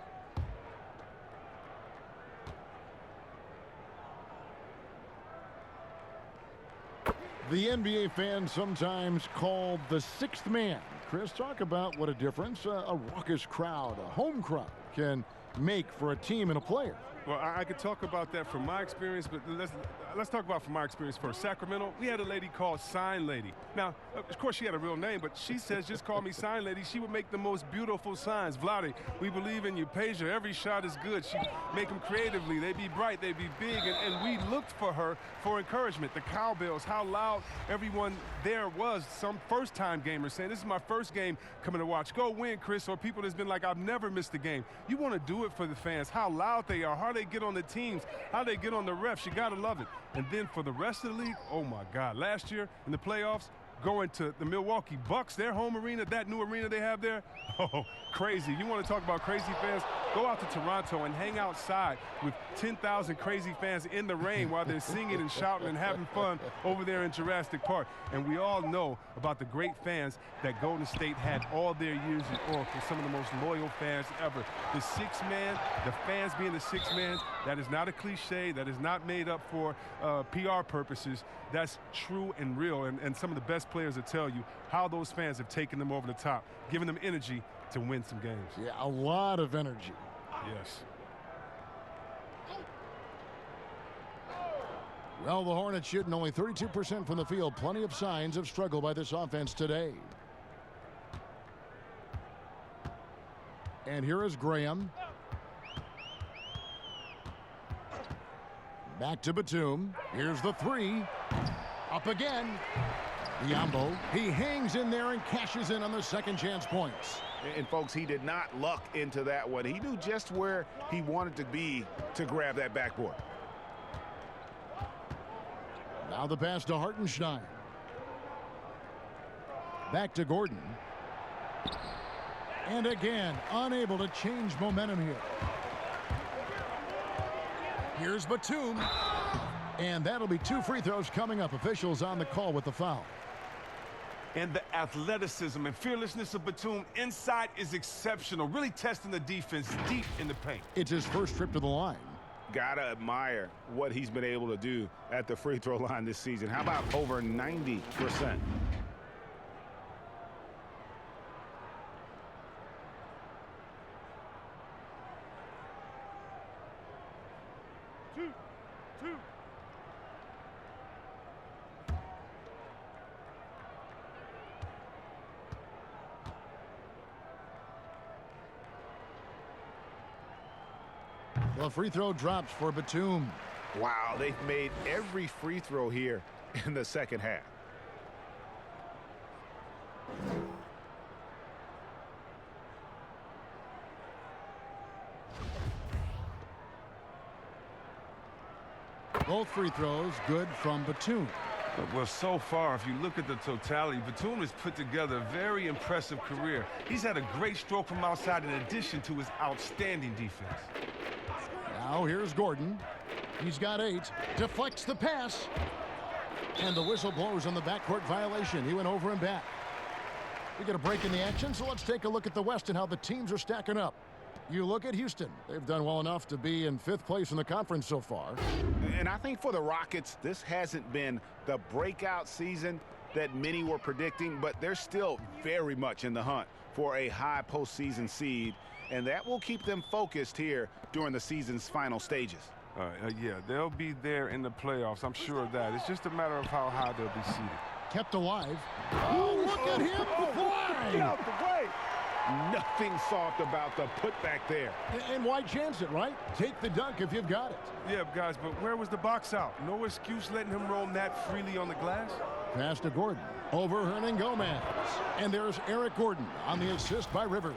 The NBA fans sometimes called the sixth man. Chris, talk about what a difference a raucous crowd, a home crowd, can make for a team and a player. Well, I could talk about that from my experience, but let's talk about from my experience first. Sacramento, we had a lady called Sign Lady. Now, of course, she had a real name, but she says just call me Sign Lady. She would make the most beautiful signs. Vlade, we believe in you. Peja, every shot is good. She'd make them creatively. They'd be bright. They'd be big. And we looked for her for encouragement. The cowbells, how loud everyone there was. Some first-time gamers saying, this is my first game coming to watch. Go win, Chris. Or people that's been like, I've never missed a game. You want to do it for the fans. How loud they are. How they get on the teams. How they get on the refs. You got to love it. And then for the rest of the league, oh, my God. Last year in the playoffs, going to the Milwaukee Bucks, their home arena, that new arena they have there, oh, crazy. You want to talk about crazy fans? Go out to Toronto and hang outside with 10,000 crazy fans in the rain while they're singing and shouting and having fun over there in Jurassic Park. And we all know about the great fans that Golden State had all their years at Oracle, some of the most loyal fans ever. The sixth man, the fans being the sixth man, that is not a cliche. That is not made up for PR purposes. That's true and real. And some of the best players will tell you how those fans have taken them over the top, giving them energy to win some games. Yeah, a lot of energy. Yes. Well, the Hornets shooting only 32% from the field. Plenty of signs of struggle by this offense today. And here is Graham. Back to Batum. Here's the 3. Up again. Diambo. He hangs in there and cashes in on the second chance points. And folks, he did not luck into that one. He knew just where he wanted to be to grab that backboard. Now the pass to Hartenstein. Back to Gordon. And again, unable to change momentum here. Here's Batum. And that'll be 2 free throws coming up. Officials on the call with the foul. And the athleticism and fearlessness of Batum inside is exceptional. Really testing the defense deep in the paint. It's his first trip to the line. Gotta admire what he's been able to do at the free throw line this season. How about over 90%? The free throw drops for Batum. Wow, they've made every free throw here in the second half. Both free throws good from Batum. Well, so far, if you look at the totality, Batum has put together a very impressive career. He's had a great stroke from outside in addition to his outstanding defense. Now here's Gordon. He's got 8. Deflects the pass. And the whistle blows on the backcourt violation. He went over and back. We get a break in the action, so let's take a look at the West and how the teams are stacking up. You look at Houston. They've done well enough to be in 5th place in the conference so far. And I think for the Rockets, this hasn't been the breakout season that many were predicting, but they're still very much in the hunt for a high postseason seed, and that will keep them focused here during the season's final stages. Yeah, they'll be there in the playoffs. I'm sure of that. It's just a matter of how high they'll be seated. Kept alive. Oh, look at him fly! Get out the way! Nothing soft about the putback there. And why chance it, right? Take the dunk if you've got it. Yeah, guys, but where was the box out? No excuse letting him roam that freely on the glass? Pass to Gordon. Over Hernangomez. And there's Eric Gordon on the assist by Rivers.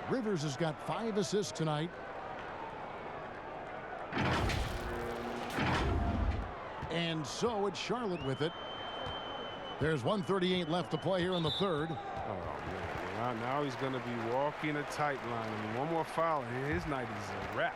Rivers has got 5 assists tonight. And so it's Charlotte with it. There's 1:38 left to play here in the third. Oh, man. Now he's going to be walking a tight line. I mean, one more foul, his night is a wrap.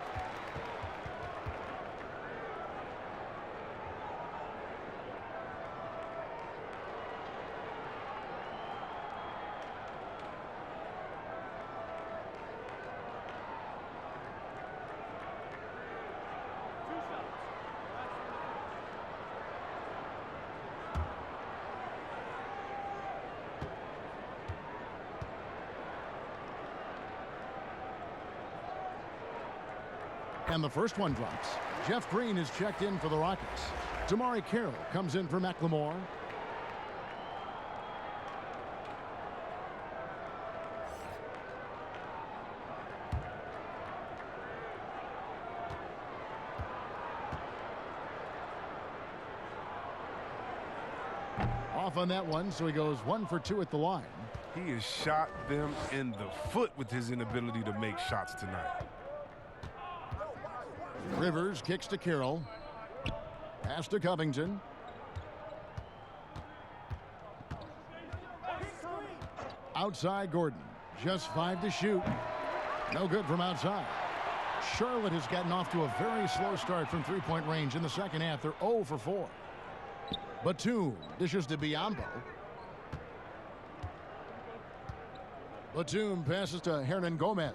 And the first one drops. Jeff Green is checked in for the Rockets. Damari Carroll comes in for McLemore. Off on that one, so he goes 1 for 2 at the line. He has shot them in the foot with his inability to make shots tonight. Rivers kicks to Carroll. Pass to Covington. Outside Gordon. Just 5 to shoot. No good from outside. Charlotte has gotten off to a very slow start from three-point range in the second half. They're 0 for 4. Batum dishes to Biyombo. Batum passes to Hernangomez.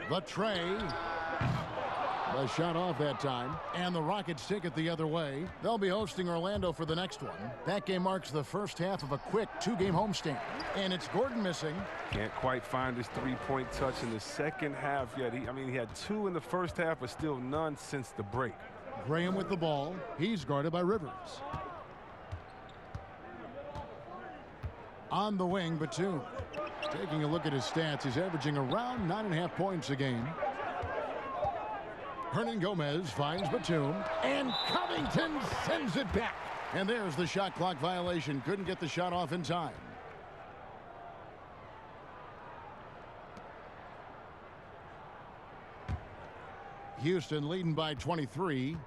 The tray. The shot off that time. And the Rockets take it the other way. They'll be hosting Orlando for the next one. That game marks the first half of a quick 2-game homestand. And it's Gordon missing. Can't quite find his three-point touch in the second half yet. He had 2 in the first half, but still none since the break. Graham with the ball. He's guarded by Rivers. On the wing, Batum. Taking a look at his stats, he's averaging around 9.5 points a game. Hernangomez finds Batum, and Covington sends it back. And there's the shot clock violation. Couldn't get the shot off in time. Houston leading by 23.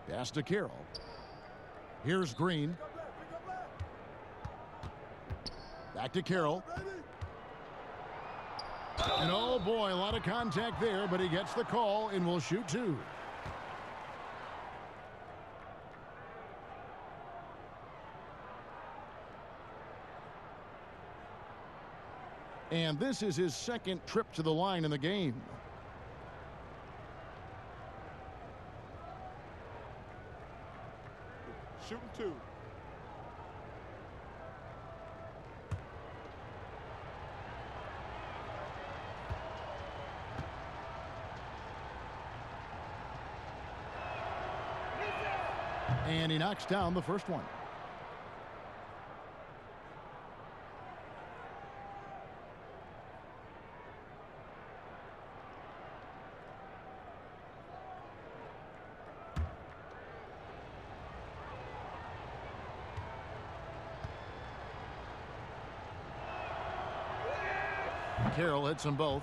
Pass to Carroll. Here's Green. Back to Carroll. And oh boy, a lot of contact there, but he gets the call and will shoot 2. And this is his second trip to the line in the game. Shooting 2. And he knocks down the first one. Carroll hits them both.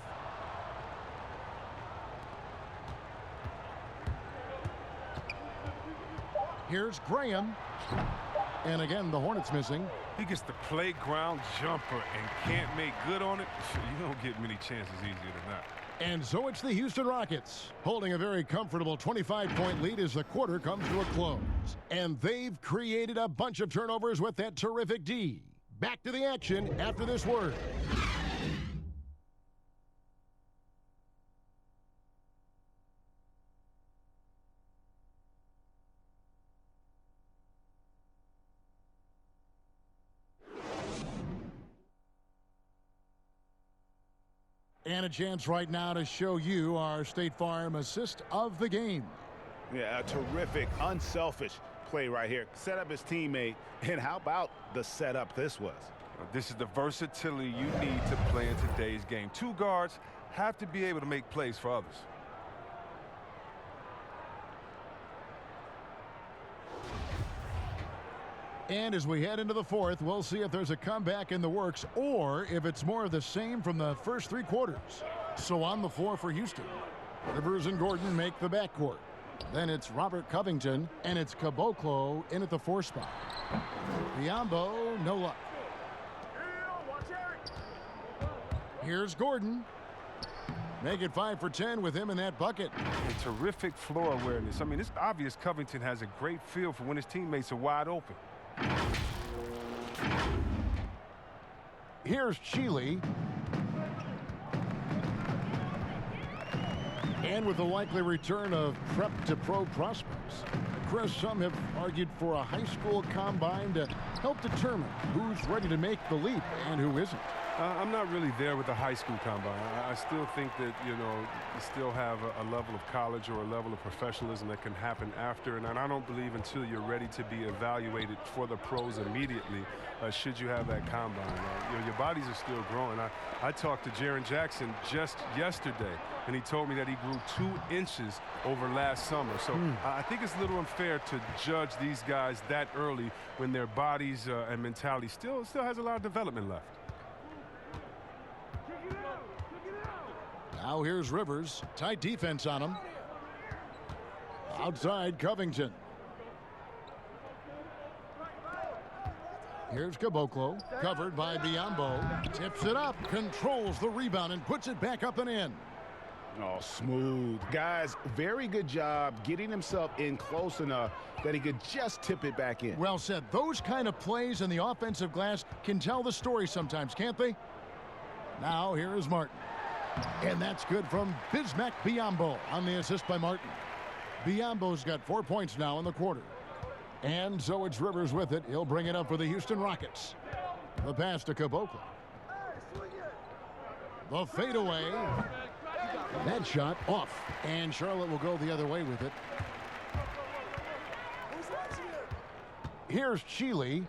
Here's Graham. And again, the Hornets missing. He gets the playground jumper and can't make good on it. You don't get many chances easier than that. And so it's the Houston Rockets holding a very comfortable 25-point lead as the quarter comes to a close. And they've created a bunch of turnovers with that terrific D. Back to the action after this word. And a chance right now to show you our State Farm assist of the game. Yeah, a terrific, unselfish play right here. Set up his teammate, and how about the setup this was? This is the versatility you need to play in today's game. Two guards have to be able to make plays for others. And as we head into the fourth, we'll see if there's a comeback in the works or if it's more of the same from the first three quarters. So on the floor for Houston, Rivers and Gordon make the backcourt. Then it's Robert Covington, and it's Caboclo in at the 4 spot. Biombo, no luck. Here's Gordon. Make it 5 for 10 with him in that bucket. And terrific floor awareness. I mean, it's obvious Covington has a great feel for when his teammates are wide open. Here's Chile. And with the likely return of prep to pro prospects, Chris, some have argued for a high school combine to help determine who's ready to make the leap and who isn't. I'm not really there with the high school combine. I still think that, you still have a level of college or a level of professionalism that can happen after. And I don't believe until you're ready to be evaluated for the pros immediately, should you have that combine. Your bodies are still growing. I talked to Jaren Jackson just yesterday, and he told me that he grew 2 inches over last summer. So I think it's a little unfair to judge these guys that early when their bodies and mentality still has a lot of development left. Now here's Rivers. Tight defense on him. Outside Covington. Here's Caboclo. Covered by Biombo. Tips it up. Controls the rebound and puts it back up and in. Oh, smooth. Guys, very good job getting himself in close enough that he could just tip it back in. Well said. Those kind of plays in the offensive glass can tell the story sometimes, can't they? Now here is Martin. And that's good from Bismack Biyombo on the assist by Martin. Biyombo's got 4 points now in the quarter. And so it's Rivers with it. He'll bring it up for the Houston Rockets. The pass to Caboclo. The fadeaway. That shot off. And Charlotte will go the other way with it. Here's Chile.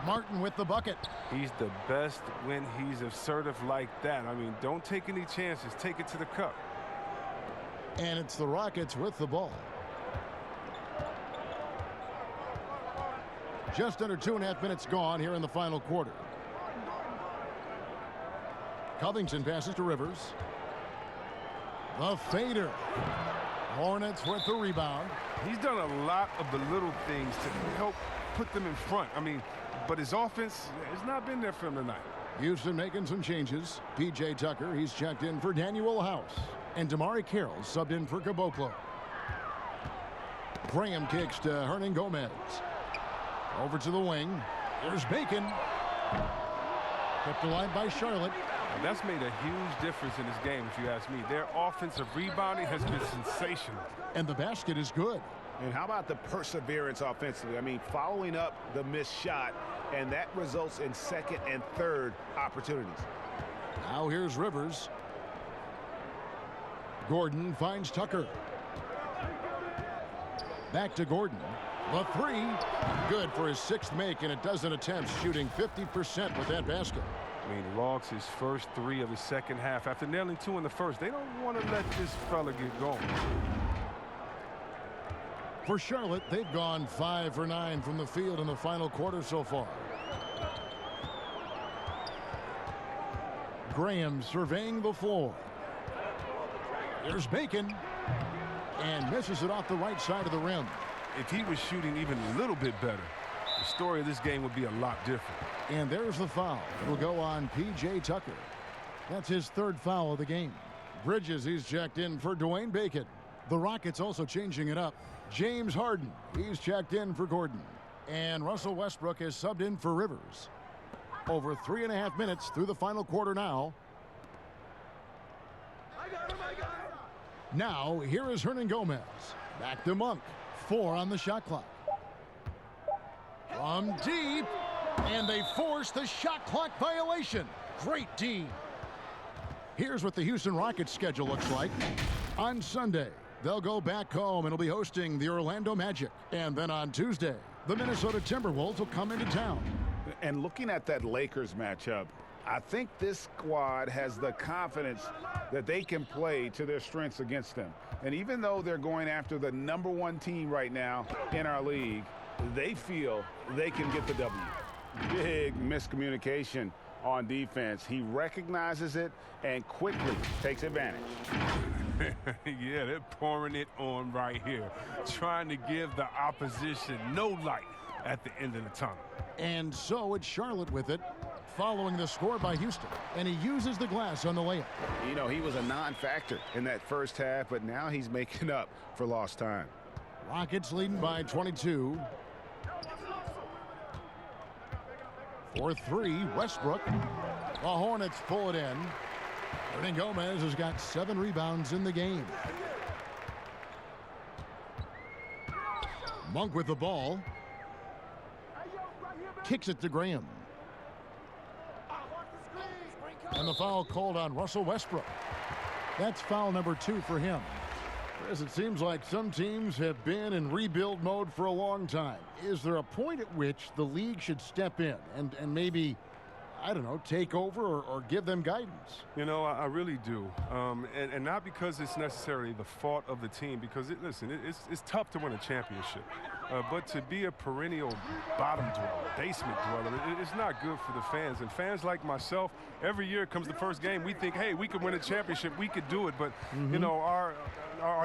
Martin with the bucket. He's the best when he's assertive like that. I mean, don't take any chances. Take it to the cup. And it's the Rockets with the ball. Just under 2.5 minutes gone here in the final quarter. Covington passes to Rivers. The fader. Hornets with the rebound. He's done a lot of the little things to help put them in front. I mean, but his offense has not been there for him tonight. Houston making some changes. P.J. Tucker, he's checked in for Daniel House. And Damari Carroll subbed in for Caboclo. Graham kicks to Hernan Gomez. Over to the wing. Here's Bacon. Kept alive by Charlotte. And that's made a huge difference in this game, if you ask me. Their offensive rebounding has been sensational. And the basket is good. And how about the perseverance offensively? I mean, following up the missed shot, and that results in second and third opportunities. Now here's Rivers. Gordon finds Tucker. Back to Gordon. The 3. Good for his 6th make, and a dozen attempts, shooting 50% with that basket. I mean, logs his first 3 of the second half. After nailing 2 in the first, they don't want to let this fella get going. For Charlotte, they've gone 5 for 9 from the field in the final quarter so far. Graham surveying the floor. There's Bacon. And misses it off the right side of the rim. If he was shooting even a little bit better, the story of this game would be a lot different. And there's the foul. It'll go on P.J. Tucker. That's his 3rd foul of the game. Bridges, he's checked in for Dwayne Bacon. The Rockets also changing it up. James Harden, he's checked in for Gordon. And Russell Westbrook is subbed in for Rivers. Over 3.5 minutes through the final quarter now. Now, here is Hernan Gomez. Back to Monk. 4 on the shot clock. From deep. And they force the shot clock violation. Great D. Here's what the Houston Rockets schedule looks like. On Sunday, they'll go back home and will be hosting the Orlando Magic. And then on Tuesday, the Minnesota Timberwolves will come into town. And looking at that Lakers matchup, I think this squad has the confidence that they can play to their strengths against them. And even though they're going after the #1 team right now in our league, they feel they can get the W. Big miscommunication on defense. He recognizes it and quickly takes advantage. Yeah, they're pouring it on right here, trying to give the opposition no light at the end of the tunnel. And so it's Charlotte with it, following the score by Houston. And he uses the glass on the layup. You know, he was a non-factor in that first half, but now he's making up for lost time. Rockets leading by 22. For 3, Westbrook. The Hornets pull it in. Hernan Gomez has got 7 rebounds in the game. Monk with the ball. Kicks it to Graham. And the foul called on Russell Westbrook. That's foul number 2 for him. Chris, it seems like some teams have been in rebuild mode for a long time. Is there a point at which the league should step in and maybe, I don't know, take over or give them guidance? You know, I really do. And not because it's necessarily the fault of the team, because, it's tough to win a championship. But to be a perennial bottom dweller, basement dweller, it's not good for the fans. And fans like myself, every year comes the first game, we think, hey, we could win a championship, we could do it. But, you know, our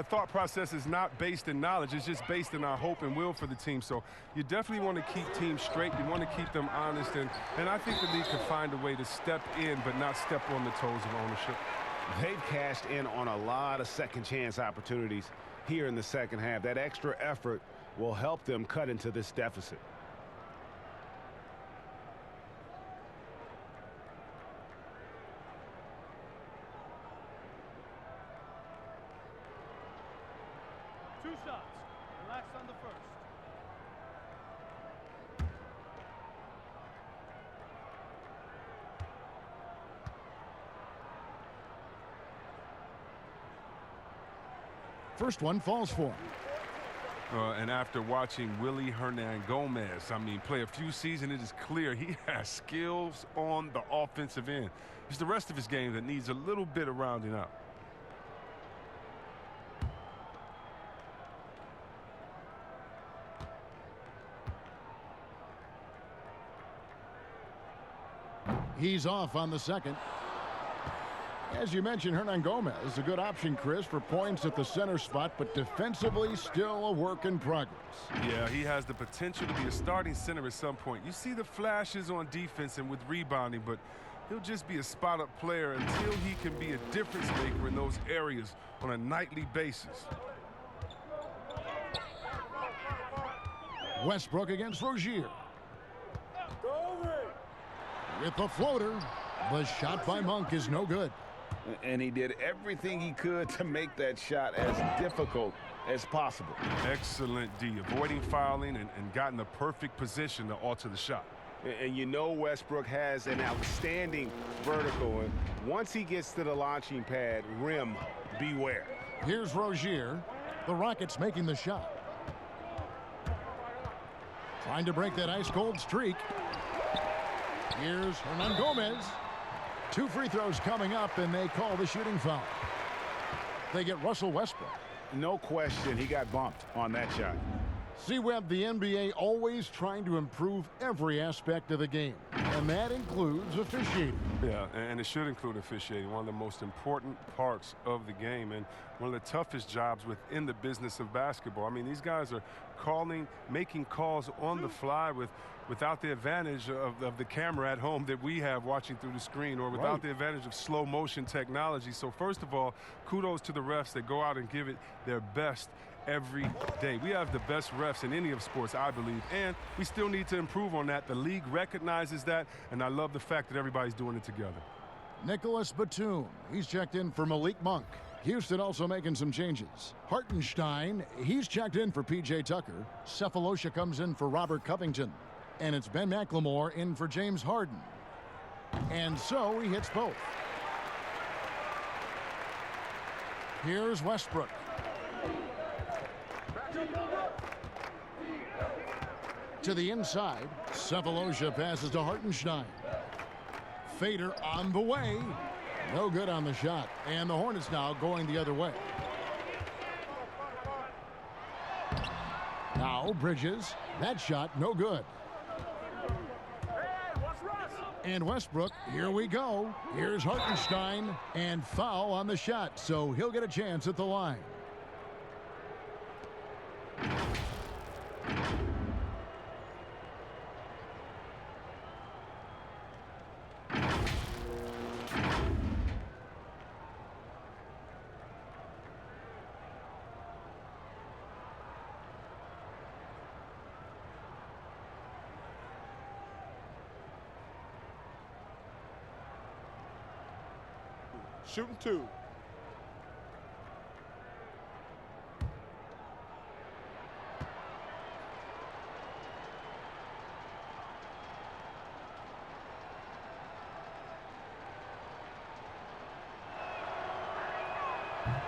thought process is not based in knowledge. It's just based in our hope and will for the team. So you definitely want to keep teams straight. You want to keep them honest. And I think the league can find a way to step in but not step on the toes of ownership. They've cashed in on a lot of second chance opportunities here in the second half. That extra effort will help them cut into this deficit. Two shots. Relax on the first. First one falls for him. And after watching Willie Hernan Gomez, play a few seasons, it is clear he has skills on the offensive end. It's the rest of his game that needs a little bit of rounding up. He's off on the second. As you mentioned, Hernan Gomez is a good option, Chris, for points at the center spot, but defensively still a work in progress. Yeah, he has the potential to be a starting center at some point. You see the flashes on defense and with rebounding, but he'll just be a spot-up player until he can be a difference maker in those areas on a nightly basis. Westbrook against Rozier. With the floater, the shot by Monk is no good. And he did everything he could to make that shot as difficult as possible. Excellent D, avoiding fouling and got in the perfect position to alter the shot. And you know Westbrook has an outstanding vertical, and once he gets to the launching pad, rim, beware. Here's Rozier. The Rockets making the shot. Trying to break that ice-cold streak. Here's Hernan Gomez. 2 free throws coming up, and they call the shooting foul. They get Russell Westbrook. No question, he got bumped on that shot. See, Webb, the NBA always trying to improve every aspect of the game, and that includes officiating. Yeah, and it should include officiating, one of the most important parts of the game and one of the toughest jobs within the business of basketball. These guys are making calls on the fly without the advantage of the camera at home that we have watching through the screen, or without the advantage of slow motion technology. So first of all, kudos to the refs that go out and give it their best every day. We have the best refs in any of sports, I believe, and we still need to improve on that. The league recognizes that, and I love the fact that everybody's doing it together. Nicholas Batum, he's checked in for Malik Monk. Houston also making some changes. Hartenstein, he's checked in for P.J. Tucker. Cephalosha comes in for Robert Covington. And it's Ben McLemore in for James Harden. And so he hits both. Here's Westbrook. To the inside, Cephalosha passes to Hartenstein. Fader on the way. No good on the shot. And the Hornets now going the other way. Now Bridges. That shot no good. And Westbrook, here we go. Here's Hartenstein. And foul on the shot. So he'll get a chance at the line. Shooting 2.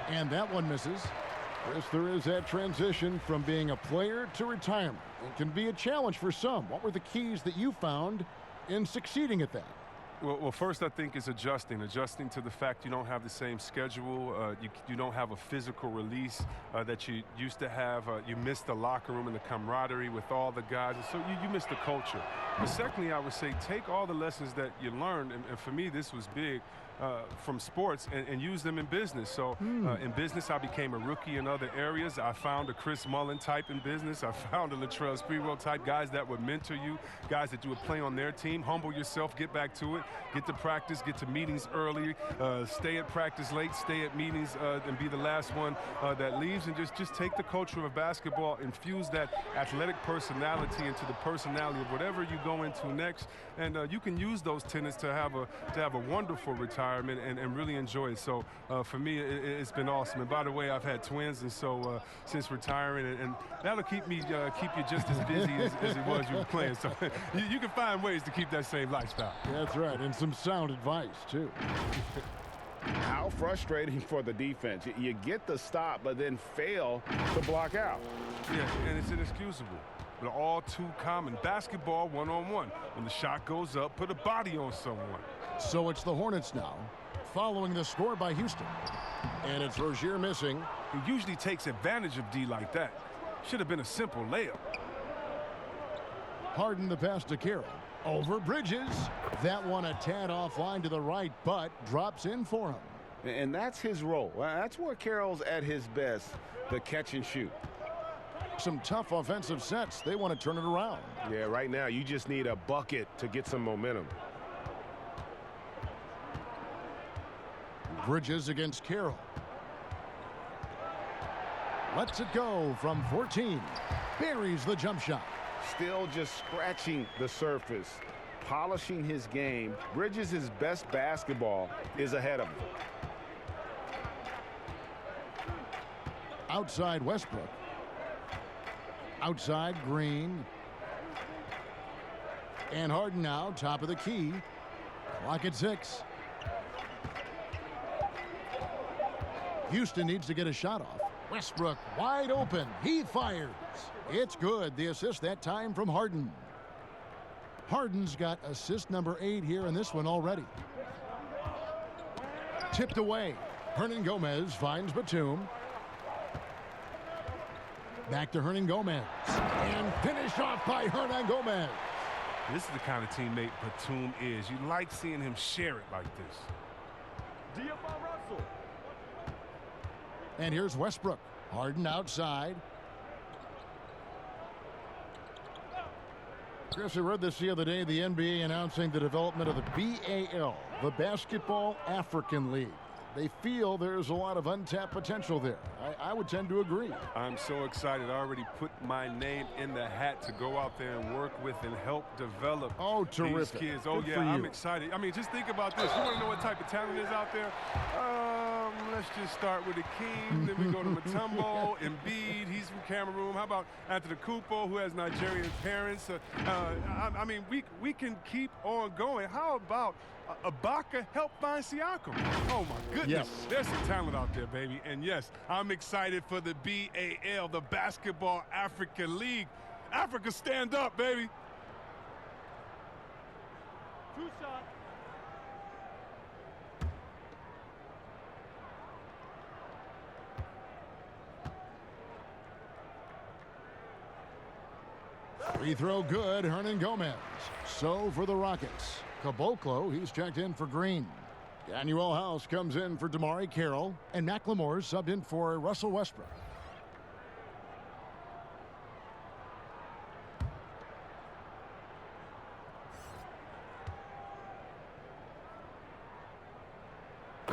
And that one misses. Yes, there is that transition from being a player to retirement. It can be a challenge for some. What were the keys that you found in succeeding at that? Well, first I think is adjusting to the fact you don't have the same schedule. You don't have a physical release that you used to have. You miss the locker room and the camaraderie with all the guys, and so you miss the culture. But secondly, I would say take all the lessons that you learned, and for me this was big, from sports and use them in business. So in business, I became a rookie in other areas. I found a Chris Mullin type in business. I found a Latrell Sprewell type, guys that would mentor you, guys that do a play on their team. Humble yourself, get back to it, get to practice, get to meetings early, stay at practice late, stay at meetings, and be the last one that leaves, and just take the culture of basketball, infuse that athletic personality into the personality of whatever you go into next, and you can use those tenets to have a wonderful retirement and really enjoy it. So for me, it's been awesome. And by the way, I've had twins, and so since retiring, and that'll keep you just as busy as it was you were playing. So you can find ways to keep that same lifestyle. That's right, and some sound advice too. How frustrating for the defense. You get the stop, but then fail to block out. Yeah, and it's inexcusable. But all too common. Basketball one-on-one. When the shot goes up, put a body on someone. So it's the Hornets now, following the score by Houston. And it's Rozier missing. He usually takes advantage of D like that. Should have been a simple layup. Harden the pass to Carroll. Over Bridges. That one a tad offline to the right, but drops in for him. And that's his role. That's where Carroll's at his best, the catch and shoot. Some tough offensive sets. They want to turn it around. Yeah, right now you just need a bucket to get some momentum. Bridges against Carroll. Lets it go from 14. Buries the jump shot. Still just scratching the surface, polishing his game. Bridges' best basketball is ahead of him. Outside Westbrook. Outside Green. And Harden now, top of the key. Clock at 6. Houston needs to get a shot off. Westbrook wide open. He fires. It's good. The assist that time from Harden. Harden's got assist number 8 here in this one already. Tipped away. Hernan Gomez finds Batum. Back to Hernan Gomez. And finished off by Hernan Gomez. This is the kind of teammate Batum is. You like seeing him share it like this. And here's Westbrook. Harden outside. Chris, I read this the other day, the NBA announcing the development of the BAL, the Basketball African League. They feel there's a lot of untapped potential there. I would tend to agree. I'm so excited. I already put my name in the hat to go out there and work with and help develop terrific. these kids. Oh, Good yeah, I'm excited. I mean, just think about this. You want to know what type of talent is out there? Let's just start with Akeem. Then we go to Mutombo, Embiid. He's from Cameroon. How about Antetokounmpo, who has Nigerian parents? I mean, we can keep on going. How about Ibaka help find Siakam? Oh, my goodness. Yes. There's some talent out there, baby. And, yes, I'm excited for the BAL, the Basketball Africa League. Africa, stand up, baby. 2 shots. Free throw good, Hernan Gomez. So for the Rockets, Caboclo, he's checked in for Green. Daniel House comes in for Damari Carroll, and McLemore's subbed in for Russell Westbrook.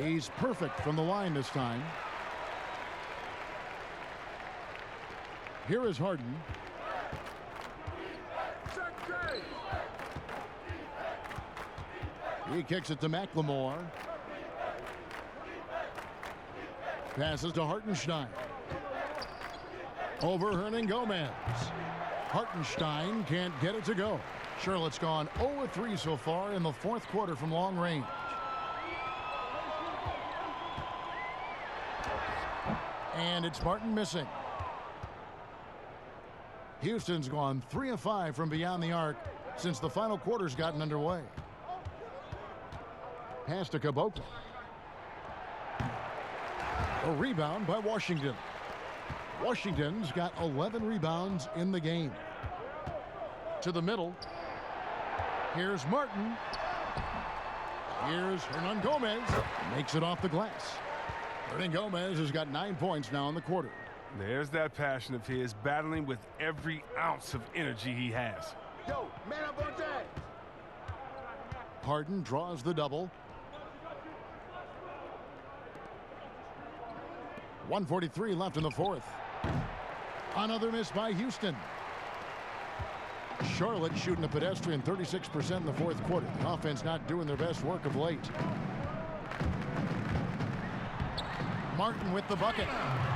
He's perfect from the line this time. Here is Harden. He kicks it to McLemore. Passes to Hartenstein. Over Hernan Gomez. Hartenstein can't get it to go. Charlotte's gone 0-3 so far in the fourth quarter from long range. And it's Martin missing. Houston's gone 3 of 5 from beyond the arc since the final quarter's gotten underway. Pass to Caboclo. A rebound by Washington. Washington's got 11 rebounds in the game. To the middle. Here's Martin. Here's Hernan Gomez. Makes it off the glass. Hernan Gomez has got 9 points now in the quarter. There's that passion of his, battling with every ounce of energy he has. Yo, man up on that. Harden draws the double. 1:43 left in the fourth. Another miss by Houston. Charlotte shooting a pedestrian 36% in the fourth quarter. The offense not doing their best work of late. Martin with the bucket.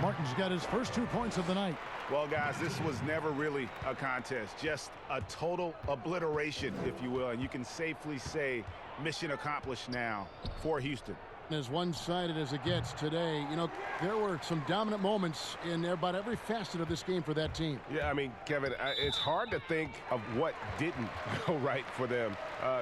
Martin's got his first 2 points of the night. Well, guys, this was never really a contest, just a total obliteration, if you will, and you can safely say mission accomplished now for Houston. As one-sided as it gets today, you know, there were some dominant moments in about every facet of this game for that team. Yeah, I mean, Kevin, it's hard to think of what didn't go right for them.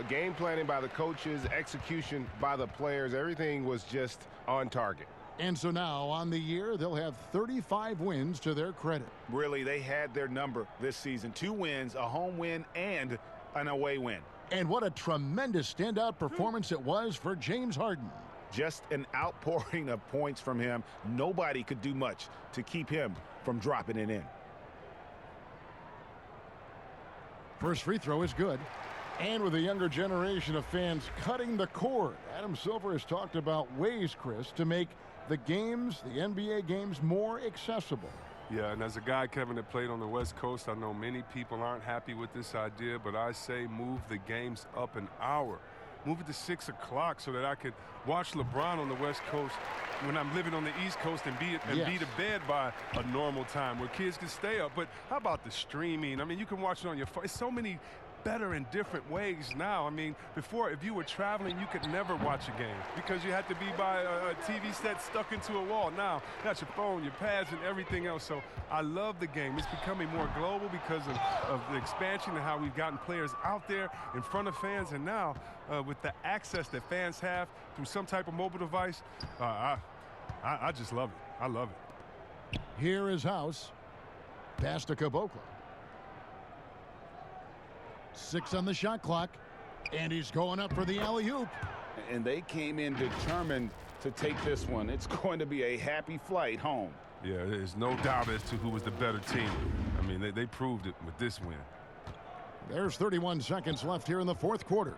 Game planning by the coaches, execution by the players, everything was just on target. And so now, on the year, they'll have 35 wins to their credit. Really, they had their number this season. 2 wins, a home win, and an away win. And what a tremendous standout performance it was for James Harden. Just an outpouring of points from him. Nobody could do much to keep him from dropping it in. First free throw is good. And with a younger generation of fans cutting the cord, Adam Silver has talked about ways, Chris, to make the games, the NBA games, more accessible. Yeah, and as a guy, Kevin, that played on the West Coast, I know many people aren't happy with this idea, but I say move the games up an hour. Move it to 6 o'clock so that I could watch LeBron on the West Coast when I'm living on the East Coast and be to bed by a normal time where kids can stay up. But how about the streaming? I mean, you can watch it on your phone. It's so many better in different ways now. I mean, before, if you were traveling, you could never watch a game because you had to be by a TV set stuck into a wall. Now, that's your phone, your pads, and everything else. So I love the game. It's becoming more global because of the expansion and how we've gotten players out there in front of fans. And now, with the access that fans have through some type of mobile device, I just love it. I love it. Here is House. Pass to Caboclo. 6 on the shot clock, and he's going up for the alley-oop. And they came in determined to take this one. It's going to be a happy flight home. Yeah, there's no doubt as to who was the better team. I mean, they proved it with this win. There's 31 seconds left here in the fourth quarter.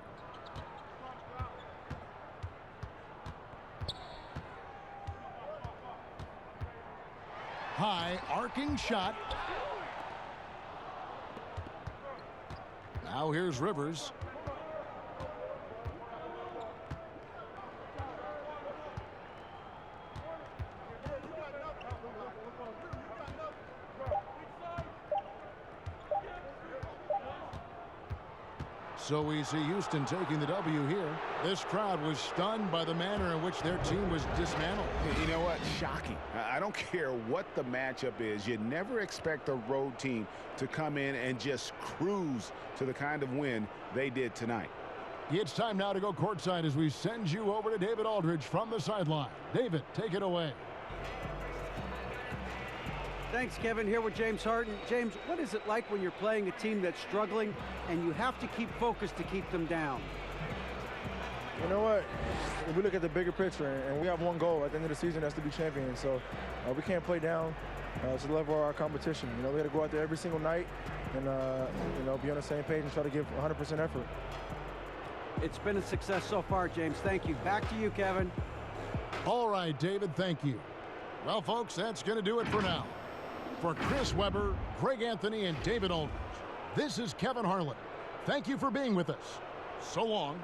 high, arcing shot. Now here's Rivers. So we see Houston taking the W here. This crowd was stunned by the manner in which their team was dismantled. You know what? Shocking. I don't care what the matchup is. You never expect a road team to come in and just cruise to the kind of win they did tonight. It's time now to go courtside as we send you over to David Aldridge from the sideline. David, take it away. Thanks, Kevin. Here with James Harden. James, what is it like when you're playing a team that's struggling and you have to keep focused to keep them down? You know what? If we look at the bigger picture, and we have one goal at the end of the season, that's to be champions. So we can't play down to the level of our competition. You know, we got to go out there every single night and, you know, be on the same page and try to give 100% effort. It's been a success so far, James. Thank you. Back to you, Kevin. All right, David, thank you. Well, folks, that's going to do it for now. For Chris Webber, Greg Anthony, and David Aldridge, this is Kevin Harlan. Thank you for being with us. So long.